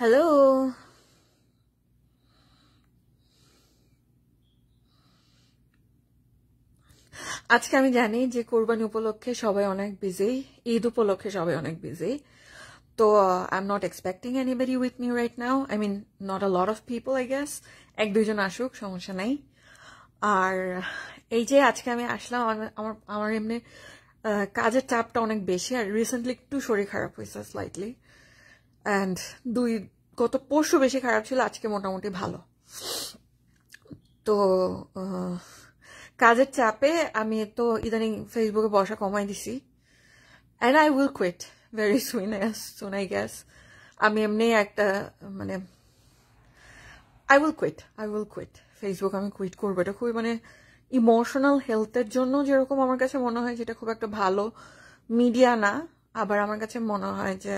Hello. আজকে আমি জানি যে কোরবানি উপলক্ষে সবাই অনেক বিজি, ঈদ উপলক্ষে সবাই অনেক বিজি। তো I am not expecting anybody with me right now. I mean not a lot of people, I guess. এক দুইজন আসুক, সমস্যা নাই। আর এই যে আজকে আমি আসলাম, আমার আমার এমনি কাজের চাপটা অনেক বেশি, আর রিসেন্টলি একটু শরীর খারাপ হয়েছে স্লাইটলি, অ্যান্ড গত পরশু বেশি খারাপ ছিল, আজকে মোটামুটি ভালো। তো কাজের চাপে আমি তো ইদানিং ফেসবুকে বসা কমাই দিছি, and I will quit very soon I guess. আমি এমনি একটা মানে আই উইল কুইট ফেসবুক। আমি কুইট করবো। এটা খুবই মানে ইমোশনাল হেলথের জন্য যেরকম আমার কাছে মনে হয় যেটা খুব একটা ভালো মিডিয়া না, আবার আমার কাছে মনে হয় যে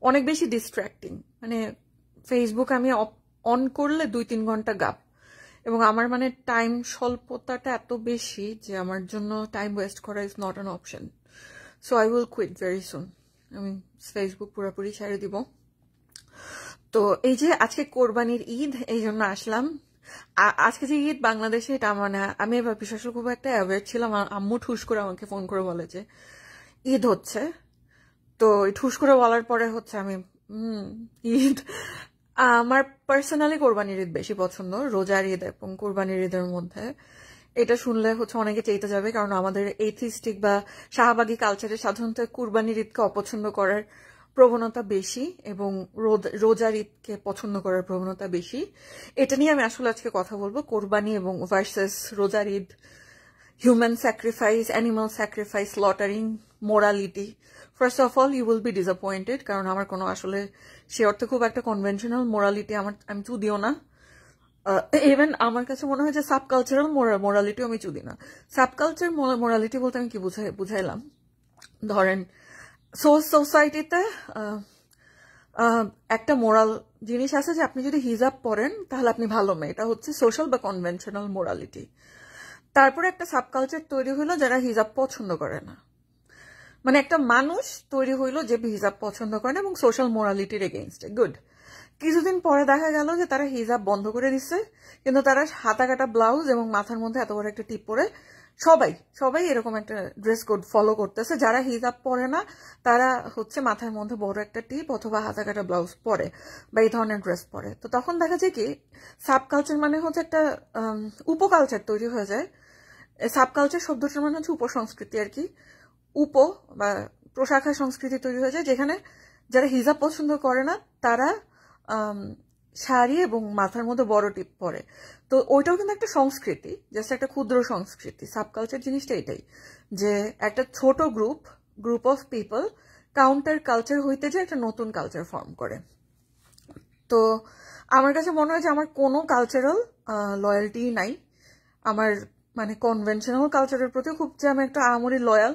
অনেক বেশি ডিস্ট্র্যাক্টিং। মানে ফেসবুক আমি অন করলে 2-3 ঘন্টা গাপ, এবং আমার মানে টাইম স্বল্পতাটা এত বেশি যে আমার জন্য টাইম ওয়েস্ট করা is not an option. So I will quit very soon. আমি ফেসবুক পুরোপুরি ছেড়ে দিব। তো এই যে আজকে কোরবানির ঈদ, এই জন্য আসলাম। আজকে যে ঈদ বাংলাদেশে, এটা মানে আমি এবার বিশেষ খুব একটা অ্যাওয়ার ছিলাম। আম্মু ঠুস করে আমাকে ফোন করে বলে যে ঈদ হচ্ছে। তো ঠুস করে বলার পরে হচ্ছে আমি ঈদ, আমার পার্সোনালি কোরবানির ঈদ বেশি পছন্দ, রোজার ঈদ এবং কোরবানির ঈদের মধ্যে। এটা শুনলে হচ্ছে অনেকে চেতে যাবে, কারণ আমাদের এথিস্টিক বা শাহবাগী কালচারে সাধারণত কোরবানির ঈদকে অপছন্দ করার প্রবণতা বেশি, এবং রোজার ঈদকে পছন্দ করার প্রবণতা বেশি। এটা নিয়ে আমি আসলে আজকে কথা বলবো, কোরবানি এবং ভার্সেস রোজার Eid, human sacrifice, animal sacrifice, slaughtering, morality. First of all, you will be disappointed, কারণ আমার কোনো আসলে সে অর্থে খুব একটা কনভেনশনাল মোরালিটি আমি চুদিও না। ইভেন আমার কাছে মনে হয় যে সাবকালচারাল মোরালিটিও আমি চুদি না। সাবকালচার মোরালিটি বলতে আমি কি বুঝাইলাম, ধরেন সোসাইটিতে একটা মোরাল জিনিস আছে যে আপনি যদি হিজাব পরেন তাহলে আপনি ভালো মেয়ে, এটা হচ্ছে সোশ্যাল বা কনভেনশনাল মোরালিটি। তারপরে একটা সাবকালচার তৈরি হইলো যারা হিজাব পছন্দ করে না, মানে একটা মানুষ তৈরি হইলো যে হিজাব পছন্দ করে না এবং সোশ্যাল মোরালিটির এগেইনস্টে। গুড। কিছুদিন পরে দেখা গেল যে তারা হিজাব বন্ধ করে দিচ্ছে, কিন্তু তারা হাতা কাটা ব্লাউজ এবং মাথার মধ্যে এত বড় একটা টিপ পরে সবাই এরকম একটা ড্রেস কোড ফলো করতেছে। যারা হিজাব পরে না তারা হচ্ছে মাথার মধ্যে বড় একটা টিপ অথবা হাতা কাটা ব্লাউজ পরে বা এই ধরনের ড্রেস পরে। তো তখন দেখা যায় কি, সাবকালচার মানে হচ্ছে একটা উপকালচার তৈরি হয়ে যায়। সাবকালচার শব্দটার মানে হচ্ছে উপসংস্কৃতি আর কি। বা প্রশাখা সংস্কৃতি তৈরি হয়ে যায়, যেখানে যারা হিজাব পছন্দ করে না তারা শাড়ি এবং মাথার মধ্যে বড় টিপ পরে। তো ওইটাও কিন্তু একটা সংস্কৃতি, জাস্ট একটা ক্ষুদ্র সংস্কৃতি। সাবকালচার জিনিসটা এটাই, যে একটা ছোট group of people counter culture হইতে যে একটা নতুন কালচার ফর্ম করে। তো আমার কাছে মনে হয় যে আমার কোনো কালচারাল লয়্যালটি নাই। আমার মানে কনভেনশনাল কালচারের প্রতিও খুব যে আমি একটা আহামরি লয়াল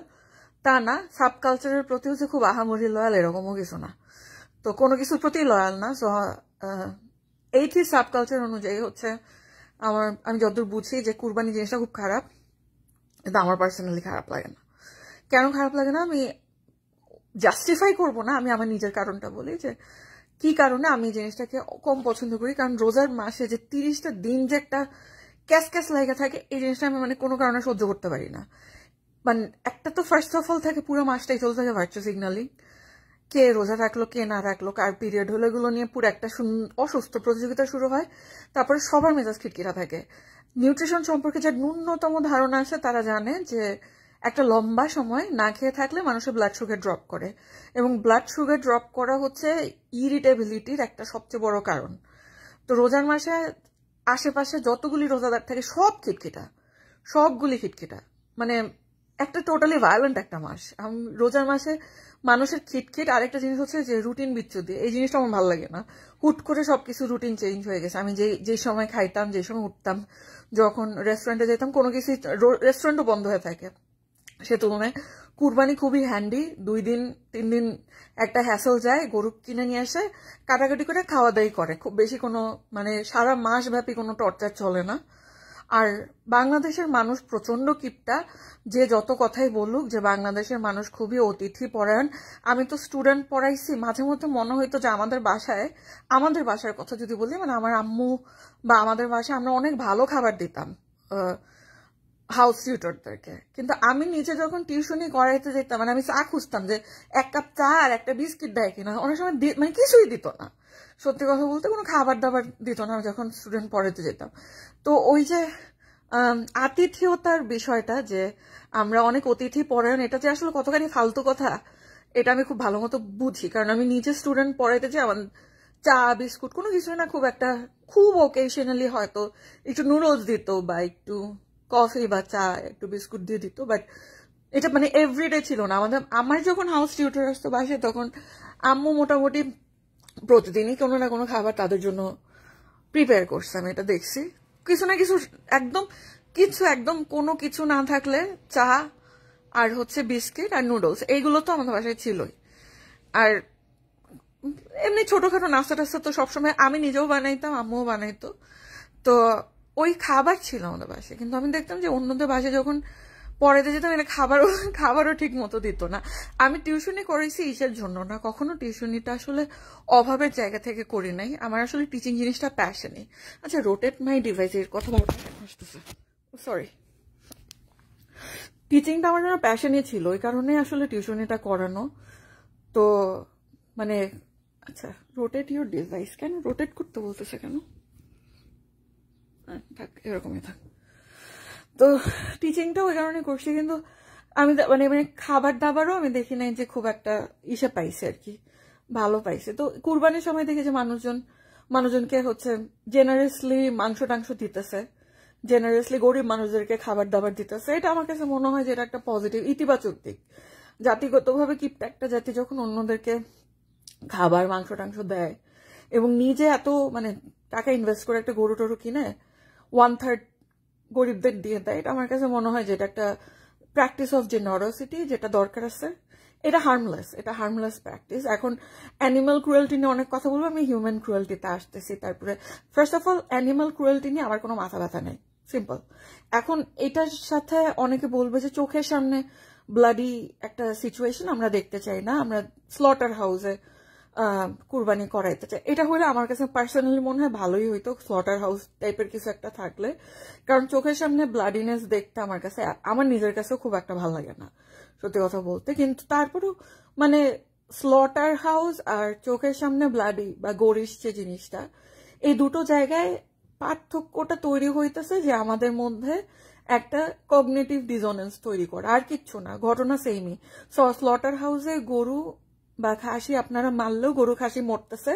তা না, সাব কালচারের প্রতিও যে খুব আহামরি লয়াল এরকমও কিছু না। তো কোনো কিছুর প্রতি লয়াল না। সো এইটি সাব কালচার অনুযায়ী হচ্ছে আমি যতদূর বুঝি যে কুরবানি জিনিসটা খুব খারাপ, কিন্তু আমার পার্সোনালি খারাপ লাগে না। কেন খারাপ লাগে না আমি জাস্টিফাই করবো না, আমি আমার নিজের কারণটা বলি যে কি কারণে আমি জিনিসটাকে কম পছন্দ করি। কারণ রোজার মাসে যে 30টা দিন যে একটা ক্যাস লাগা থাকে, এই জিনিসটা আমি মানে কোনো কারণে সহ্য করতে পারি না। মানে একটা তো ফার্স্ট অফ অল থাকে পুরো মাসটাই চলতে থাকে ভার্চু সিগন্যালিং, কে রোজা রাখলো কে না রাখলো, কার পিরিয়ড হলো, এগুলো নিয়ে পুরো একটা অসুস্থ প্রতিযোগিতা শুরু হয়। তারপরে সবার মেজাজ খিটখিটা থাকে। নিউট্রিশন সম্পর্কে যার ন্যূনতম ধারণা আছে তারা জানে যে একটা লম্বা সময় না খেয়ে থাকলে মানুষের ব্লাড সুগার ড্রপ করে, এবং ব্লাড সুগার ড্রপ করা হচ্ছে ইরিটেবিলিটির একটা সবচেয়ে বড় কারণ। তো রোজার মাসে আশেপাশে যতগুলি রোজাদার থাকে সবগুলি খিটখিটা, মানে একটা টোটালি ভায়োলেন্ট একটা মাস। রোজার মাসে মানুষের খিটখিট। আরেকটা জিনিস হচ্ছে যে রুটিন বিচ্যুতি, এই জিনিসটা আমার ভালো লাগে না। হুট করে সবকিছু রুটিন চেঞ্জ হয়ে গেছে। আমি যে সময় খাইতাম, যে সময় উঠতাম, যখন রেস্টুরেন্টে যেতাম, কোনো কিছু রেস্টুরেন্টও বন্ধ হয়ে থাকে। সে তুলনায় কুরবানি খুবই হ্যান্ডি। 2-3 দিন একটা হ্যাসেল যায়, গরু কিনে নিয়ে আসে, কাটাকাটি করে খাওয়া দাওয়াই করে, খুব বেশি কোনো মানে সারা মাস ব্যাপী কোনো টর্চার চলে না। আর বাংলাদেশের মানুষ প্রচন্ড কিপটা, যে যত কথাই বলুক যে বাংলাদেশের মানুষ খুবই অতিথি পরায়ণ। আমি তো স্টুডেন্ট পড়াইছি, মাঝে মধ্যে মনে হইতো যে আমাদের বাসার কথা যদি বলি, মানে আমার আম্মু বা আমাদের বাসায় আমরা অনেক ভালো খাবার দিতাম হাউস টিউটরদেরকে। কিন্তু আমি নিজে যখন টিউশনি করাইতে যেতাম, মানে আমি চা খুঁজতাম যে এক কাপ চা আর একটা বিস্কিট দেয় কিনা, অনেক সময় মানে কিছুই দিত না। সত্যি কথা বলতে কোনো খাবার দাবার দিত না যখন স্টুডেন্ট পড়াতে যেতাম। তো ওই যে আতিথেয়তার বিষয়টা, যে আমরা অনেক অতিথি পরায়ণ, এটা যে আসলে কতখানি ফালতু কথা, এটা আমি খুব ভালো মতো বুঝি। কারণ আমি নিজে স্টুডেন্ট পড়াইতে যে আমার চা বিস্কুট কোনো কিছু না, খুব ওকেশনালি হয়তো একটু নুডলস দিত বা একটু কফি বা চা একটু বিস্কুট দিয়ে দিত, বাট এটা মানে এভরিডে ছিল না। আমার যখন হাউস টিউটর আসতো বাসায়, তখন আম্মু মোটামুটি প্রতিদিনই কোনো না কোনো খাবার তাদের জন্য প্রিপেয়ার করছে, আমি এটা দেখছি। কিছু না কিছু একদম কোনো কিছু না থাকলে চা আর হচ্ছে বিস্কিট আর নুডলস, এইগুলো তো আমাদের বাসায় ছিলই। আর এমনি ছোটখাটো নাস্তা টাস্তা তো সবসময় আমি নিজেও বানাইতাম, আম্মুও বানাইতো। তো ওই খাবার ছিল আমাদের বাসায়। কিন্তু আমি দেখতাম যে অন্যদের বাসায় যখন পড়াতে যেতাম, এটা খাবারও ঠিক মতো দিত না। আমি টিউশনি করেছি ইসের জন্য না, কখনো টিউশনিটা আসলে অভাবের জায়গা থেকে করি নাই। আমার আসলে টিচিং জিনিসটা প্যাশনই। আচ্ছা, রোটেট মাই ডিভাইস এর কথা আসতেছে, সরি। টিচিংটা আমার জন্য প্যাশনই ছিল, ওই কারণে আসলে টিউশনিটা করানো। তো মানে আচ্ছা, রোটেট ইউর ডিভাইস, কেন রোটেট করতে বলতেছে কেন? থাক, এরকমই থাক। তো টিচিংটা ওই কারণে করছি। কিন্তু আমি মানে খাবার দাবারও আমি দেখি নাই যে খুব একটা ইসে পাইছে আর কি, ভালো পাইছে। তো কুরবানির সময় দেখি যে মানুষজনকে হচ্ছে জেনারেসলি মাংস টাংস দিতেছে, জেনারেসলি গরিব মানুষদেরকে খাবার দাবার দিতেছে। এটা আমার কাছে মনে হয় যে এটা একটা পজিটিভ, ইতিবাচক দিক। জাতিগতভাবে কিপটা একটা জাতি যখন অন্যদেরকে খাবার মাংস টাংস দেয় এবং নিজে এত মানে টাকা ইনভেস্ট করে একটা গরু টরু কিনে 1/3 গরিবদের দিয়ে দেয়, এটা আমার কাছে মনে হয় যে এটা একটা প্র্যাকটিস অফ জেনারসিটি, যেটা দরকার আছে। এটা হার্মলেস প্র্যাকটিস। এখন অ্যানিমাল ক্রুয়েলটি নিয়ে অনেক কথা বলবো, আমি হিউম্যান ক্রুয়েলটিতে আসতেছি। তারপরে first of all, animal cruelty নিয়ে আমার কোনো মাথা ব্যথা নেই, সিম্পল। এখন এটার সাথে অনেকে বলবে যে চোখের সামনে ব্লাডি একটা সিচুয়েশন আমরা দেখতে চাই না, আমরা স্লটার হাউসে কুরবানি করাইতে চাই। এটা হলে আমার কাছে পার্সোনালি মনে হয় ভালোই হইতো, স্লটার হাউস টাইপের কিছু একটা থাকলে। কারণ চোখের সামনে ব্লাডিনেস দেখতে আমার নিজের কাছেও খুব একটা ভালো লাগে না, সত্যি কথা বলতে। কিন্তু তারপরেও মানে স্লটার হাউস আর চোখের সামনে ব্লাডি বা গরিশ যে জিনিসটা, এই দুটো জায়গায় পার্থক্যটা তৈরি হইতেছে যে আমাদের মধ্যে একটা কগনিটিভ ডিসোনেন্স তৈরি করে, আর কিচ্ছু না। ঘটনা সেমই। স্লটার হাউসে গরু বা খাসি আপনারা মারলেও গরু খাসি মরতেছে,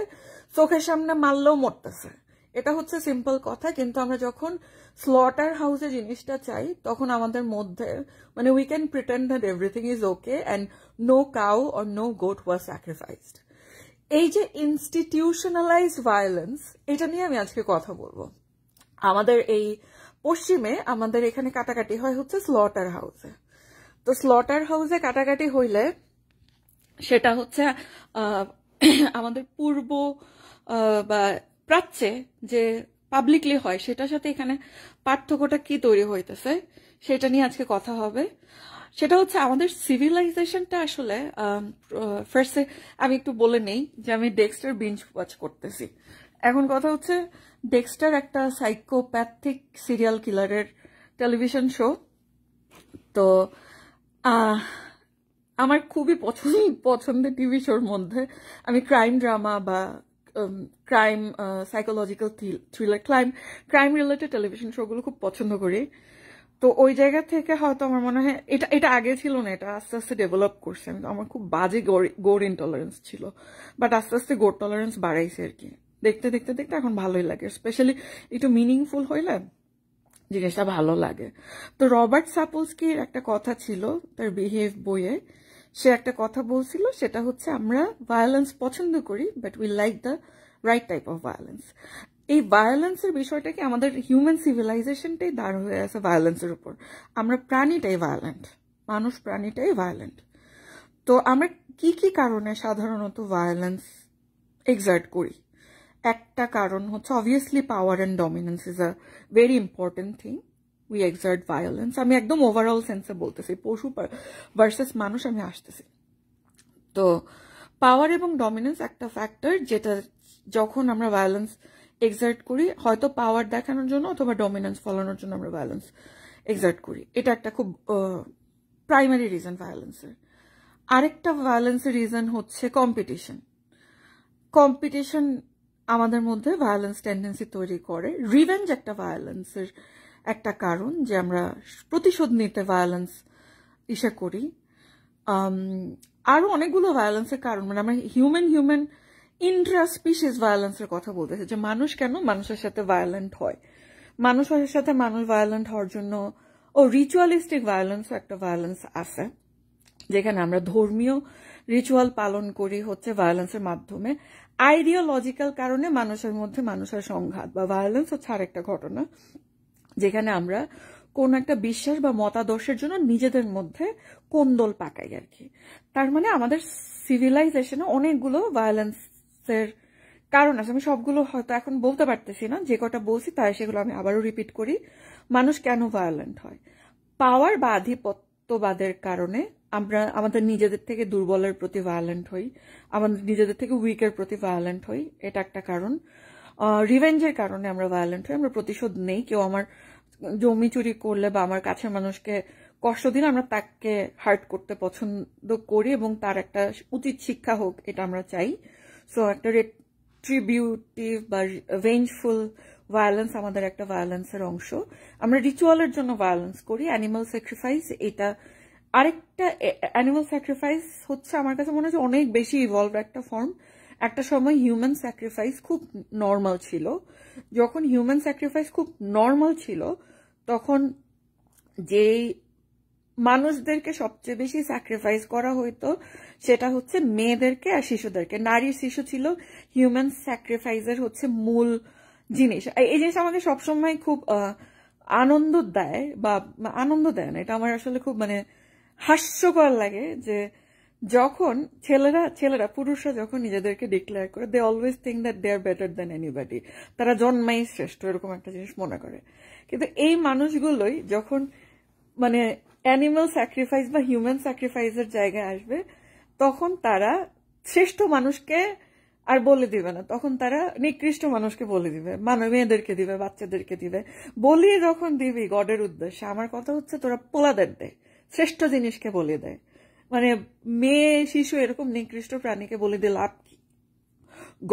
চোখের সামনে মারলেও মরতেছে, এটা হচ্ছে সিম্পল কথা। কিন্তু আমরা যখন স্লটার হাউসে জিনিসটা চাই, তখন আমাদের মধ্যে মানে we can pretend that everything is okay and no cow or no goat was sacrificed. এই যে ইনস্টিটিউশনালাইজড ভায়োলেন্স, এটা নিয়ে আমি আজকে কথা বলবো। আমাদের এই পশ্চিমে আমাদের এখানে কাটাকাটি হয় হচ্ছে স্লটার হাউসে। তো স্লটার হাউসে কাটাকাটি হইলে সেটা হচ্ছে আমাদের পূর্ব বা প্রাচ্যে যে পাবলিকলি হয়, সেটার সাথে এখানে পার্থক্যটা কি তৈরি হইতেছে সেটা নিয়ে আজকে কথা হবে। সেটা হচ্ছে আমাদের সিভিলাইজেশনটা আসলে ফার্স্টে আমি একটু বলে নেই যে আমি ডেক্সটার বিঞ্জ ওয়াচ করতেছি। এখন কথা হচ্ছে, ডেক্সটার একটা সাইকোপ্যাথিক সিরিয়াল কিলারের টেলিভিশন শো। তো আমার খুবই পছন্দের টিভি শোর মধ্যে আমি ক্রাইম ড্রামা বা crime psychological thriller crime related television শোগুলো খুব পছন্দ করি। তো ওই জায়গা থেকে হয়তো আমার মনে হয় এটা আগে ছিল না, এটা আস্তে আস্তে ডেভেলপ করছে। আমার খুব বাজে গোর ইনটলারেন্স ছিল, বাট আস্তে আস্তে গোর টলারেন্স বাড়াইছে আর কি। দেখতে দেখতে দেখতে এখন ভালোই লাগে, স্পেশালি একটু মিনিংফুল হইলে জিনিসটা ভালো লাগে। তো রবার্ট সাপোলস্কির একটা কথা ছিল তার বিহেভ বইয়ে, সে একটা কথা বলছিল, সেটা হচ্ছে আমরা ভায়োলেন্স পছন্দ করি, but we like the right type of violence. এই ভায়োলেন্সের বিষয়টাকে আমাদের হিউম্যান সিভিলাইজেশনটাই দাঁড় হয়ে আছে ভায়োলেন্সের উপর। আমরা প্রাণীটাই ভায়োলেন্ট, মানুষ প্রাণীটাই ভায়োলেন্ট। তো আমরা কি কি কারণে সাধারণত ভায়োলেন্স এক্সার্ট করি? একটা কারণ হচ্ছে obviously power and dominance is a very important thing. We excerpt violence. আমি একদম ওভারঅল সেন্সে বলতেছি, পশু ভার্সেস মানুষ আমি আসতেছি। তো পাওয়ার এবং ডমিনেন্স একটা ফ্যাক্টর, যেটা যখন আমরা ভায়োলেন্স এক্সার্ট করি, হয়তো পাওয়ার দেখানোর জন্য অথবা ডমিনেন্স ফলানোর জন্য আমরা ভায়োলেন্স এক্সার্ট করি। এটা একটা খুব প্রাইমারি রিজন ভায়োলেন্সের। আরেকটা ভায়োলেন্সের রিজন হচ্ছে কম্পিটিশন। কম্পিটিশন আমাদের মধ্যে ভায়োলেন্স টেন্ডেন্সি তৈরি করে। রিভেঞ্জ একটা ভায়োলেন্সের একটা কারণ, যে আমরা প্রতিশোধ নিতে ভায়োলেন্স ইসা করি। আরো অনেকগুলো ভায়োলেন্সের কারণ, মানে আমরা হিউম্যান ইন্ট্রা স্পিসিস ভায়োলেন্সের কথা বলতেছি, যে মানুষ কেন মানুষের সাথে ভায়োলেন্ট হয়, মানুষের সাথে মানুষ ভায়োলেন্ট হওয়ার জন্য রিচুয়ালিস্টিক ভায়োলেন্সও একটা ভায়োলেন্স আছে, যেখানে আমরা ধর্মীয় রিচুয়াল পালন করি হচ্ছে ভায়োলেন্সের মাধ্যমে। আইডিওলজিক্যাল কারণে মানুষের মধ্যে মানুষের সংঘাত বা ভায়োলেন্স হচ্ছে আরেকটা ঘটনা, যেখানে আমরা কোন একটা বিশ্বাস বা মতাদর্শের জন্য নিজেদের মধ্যে কোন্দল পাকাই আর কি। তার মানে আমাদের সিভিলাইজেশনে অনেকগুলো ভায়োলেন্সের কারণ আছে। আমি সবগুলো হয়তো এখন বলতে পারতেছি না, যে কটা বলছি তাই সেগুলো আমি আবারও রিপিট করি। মানুষ কেন ভায়োলেন্ট হয়? পাওয়ার বা আধিপত্যবাদের কারণে আমরা আমাদের নিজেদের থেকে দুর্বলের প্রতি ভায়োলেন্ট হই, আমাদের নিজেদের থেকে উইকের প্রতি ভায়োলেন্ট হই, এটা একটা কারণ। রিভেঞ্জের কারণে আমরা ভায়োলেন্ট হই, আমরা প্রতিশোধ নেই। কেউ আমার জমি চুরি করলে বা আমার কাছের মানুষকে কষ্ট দিলে আমরা তাকে হার্ট করতে পছন্দ করি এবং তার একটা উচিত শিক্ষা হোক, এটা আমরা চাই। সো একটা রেট্রিবিউটিভ বা ভেঞ্জফুল ভায়োলেন্স আমাদের একটা ভায়োলেন্সের অংশ। আমরা রিচুয়ালের জন্য ভায়োলেন্স করি। অ্যানিমাল স্যাক্রিফাইস, এটা আরেকটা। অ্যানিমাল স্যাক্রিফাইস হচ্ছে আমার কাছে মনে হচ্ছে অনেক বেশি ইভলভ একটা ফর্ম। একটা সময় হিউম্যান স্যাক্রিফাইস খুব নর্মাল ছিল। যখন হিউম্যান স্যাক্রিফাইস খুব নর্মাল ছিল, তখন যেই মানুষদেরকে সবচেয়ে বেশি স্যাক্রিফাইস করা হইতো সেটা হচ্ছে মেয়েদেরকে আর শিশুদেরকে। নারী শিশু ছিল হিউম্যান স্যাক্রিফাইসের হচ্ছে মূল জিনিস। এই জিনিস আমাকে সবসময় খুব আনন্দ দেয়, বা আনন্দ দেয় না, এটা আমার আসলে খুব মানে হাস্যকর লাগে, যে যখন ছেলেরা পুরুষরা যখন নিজেদেরকে ডিক্লেয়ার করে, they always think that they are better than anybody, তারা জন্মাই শ্রেষ্ঠ, এরকম একটা জিনিস মনে করে। কিন্তু এই মানুষগুলোই যখন মানে অ্যানিমাল স্যাক্রিফাইস বা হিউম্যান স্যাক্রিফাইসের জায়গায় আসবে, তখন তারা শ্রেষ্ঠ মানুষকে আর বলে দিবে না, তখন তারা নিকৃষ্ট মানুষকে বলে দিবে, মেয়েদেরকে দিবে, বাচ্চাদেরকে দিবে। বলিয়ে যখন দিবি গডের উদ্দেশ্যে, আমার কথা হচ্ছে তোরা পোলাদের দে, শ্রেষ্ঠ জিনিসকে বলে দেয়। মানে মেয়ে শিশু এরকম নিকৃষ্ট প্রাণীকে বলে দিয়ে লাভ কি?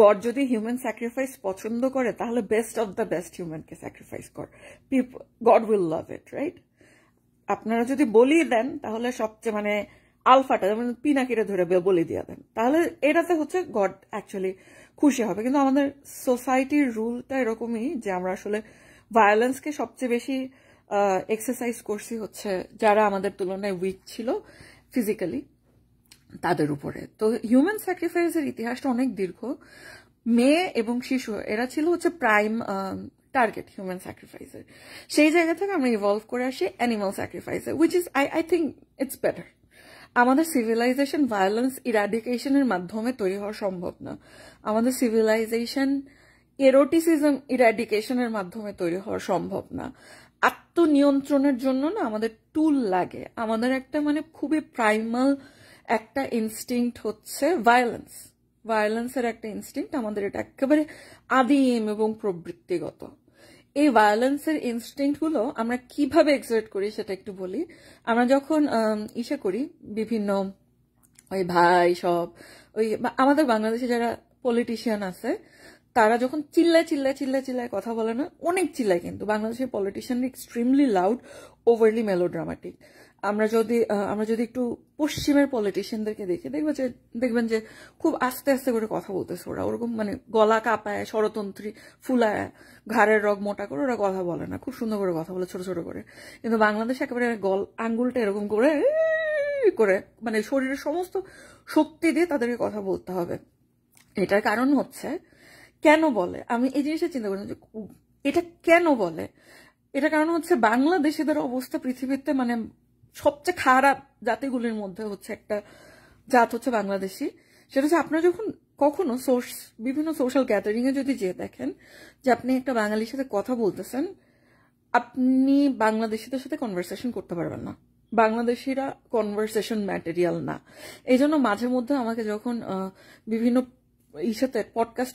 গড যদি হিউম্যান স্যাক্রিফাইস পছন্দ করে, তাহলে বেস্ট অফ দ্য বেস্ট হিউম্যানকে স্যাক্রিফাইস কর, God will love it, right? আপনারা যদি বলিয়ে দেন, তাহলে সবচেয়ে মানে আলফাটা, যেমন পিনাকিরে ধরে বলি দিয়ে দেন, তাহলে এটাতে হচ্ছে গড অ্যাকচুয়ালি খুশি হবে। কিন্তু আমাদের সোসাইটির রুলটা এরকমই, যে আমরা আসলে ভায়োলেন্সকে সবচেয়ে বেশি এক্সারসাইজ করছি হচ্ছে যারা আমাদের তুলনায় উইক ছিল ফিজিক্যালি, তাদের উপরে। তো হিউম্যান স্যাক্রিফাইসের ইতিহাসটা অনেক দীর্ঘ। মেয়ে এবং শিশু এরা ছিল হচ্ছে প্রাইম টার্গেট হিউম্যান স্যাক্রিফাইসের। সেই জায়গা থেকে আমরা ইভলভ করে আসি অ্যানিমাল স্যাক্রিফাইসে, which is I think it's better. আমাদের সিভিলাইজেশন ভায়োলেন্স ইরাডিকেশনের মাধ্যমে তৈরি হওয়া সম্ভব না। আমাদের সিভিলাইজেশন এরোটিসিজম ইরাডিকেশনের মাধ্যমে তৈরি হওয়া সম্ভব না। আত্মনিয়ন্ত্রণের জন্য না আমাদের টুল লাগে। আমাদের একটা মানে খুবই প্রাইমাল একটা ইনস্টিংক্ট হচ্ছে ভায়োলেন্স। ভায়োলেন্সের একটা ইনস্টিংক্ট আমাদের, এটা একেবারে আদিম এবং প্রবৃত্তিগত। এই ভায়োলেন্সের ইনস্টিংক্টগুলো আমরা কিভাবে এক্সার্ট করি সেটা একটু বলি। আমরা যখন ইসে করি, বিভিন্ন ওই ভাই সব ওই আমাদের বাংলাদেশে যারা পলিটিশিয়ান আছে, তারা যখন চিল্লায় কথা বলে না, অনেক চিল্লায়, কিন্তু বাংলাদেশের politician extremely loud, overlay melodramatic. আমরা যদি একটু পশ্চিমের পলিটিশিয়ানদেরকে দেখি, দেখবেন যে খুব আস্তে আস্তে করে কথা বলতেছে ওরা, ওরকম মানে গলা কাঁপায়, ষড়তন্ত্রী ফুলায়, ঘাড়ের রগ মোটা করে ওরা কথা বলে না, খুব সুন্দর করে কথা বলে, ছোট ছোট করে। কিন্তু বাংলাদেশে একেবারে আঙ্গুলটা এরকম করে করে মানে শরীরের সমস্ত শক্তি দিয়ে তাদেরকে কথা বলতে হবে। এটার কারণ হচ্ছে, কেন বলে, আমি এই জিনিসটা চিন্তা করলাম যে এটা কেন বলে। এটা কারণ হচ্ছে বাংলাদেশিদের অবস্থা পৃথিবীতে মানে সবচেয়ে খারাপ জাতিগুলির মধ্যে হচ্ছে একটা জাত হচ্ছে বাংলাদেশি। সেটা হচ্ছে আপনারা যখন কখনো বিভিন্ন সোশ্যাল গ্যাদারিংয়ে যদি যেয়ে দেখেন যে আপনি একটা বাঙালির সাথে কথা বলতেছেন, আপনি বাংলাদেশিদের সাথে কনভারসেশন করতে পারবেন না। বাংলাদেশিরা কনভারসেশন ম্যাটেরিয়াল না। এই জন্য মাঝে মধ্যে আমাকে যখন বিভিন্ন সাথে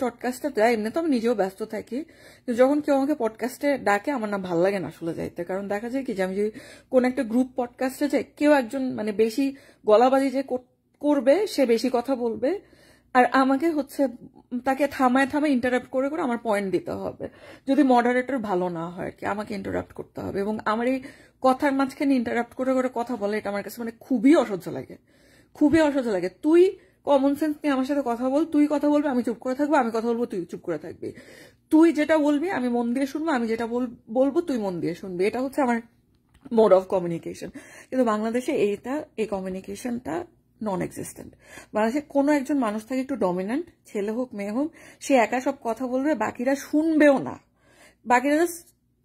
টডকাস্টে দেয়, এমনি তো আমি নিজেও ব্যস্ত থাকি, কিন্তু যখন কেউ আমাকে পডকাস্টে ডাকে আমার না ভালো লাগে না আসলে যাইতে। কারণ দেখা যায় কি যে আমি যদি কোন একটা গ্রুপ পডকাস্টে যাই, কেউ একজন মানে বেশি গলাবাজি যে করবে, সে বেশি কথা বলবে, আর আমাকে হচ্ছে তাকে থামায় ইন্টারাপ্ট করে আমার পয়েন্ট দিতে হবে। যদি মডারেটর ভালো না হয় কি, আমাকে ইন্টারাপ্ট করতে হবে। এবং আমার এই কথার মাঝখানে ইন্টারাপ্ট করে কথা বলে, এটা আমার কাছে মানে খুবই অসহ্য লাগে, খুবই অসহ্য লাগে। তুই কমন সেন্স নিয়ে আমার সাথে কথা বল, তুই কথা বলবি আমি চুপ করে থাকবো, আমি কথা বলবো তুই চুপ করে থাকবি, তুই যেটা বলবি আমি মন দিয়ে শুনবো, আমি যেটা বলবো তুই মন দিয়ে শুনবি। এটা হচ্ছে আমার মোড অফ কমিউনিকেশন। কিন্তু বাংলাদেশে এই কমিউনিকেশনটা নন এক্সিস্টেন্ট। বাংলাদেশে কোনো একজন মানুষ থাকে একটু ডমিনেন্ট, ছেলে হোক মেয়ে হোক, সে একা সব কথা বলবে, বাকিরা শুনবেও না, বাকিরা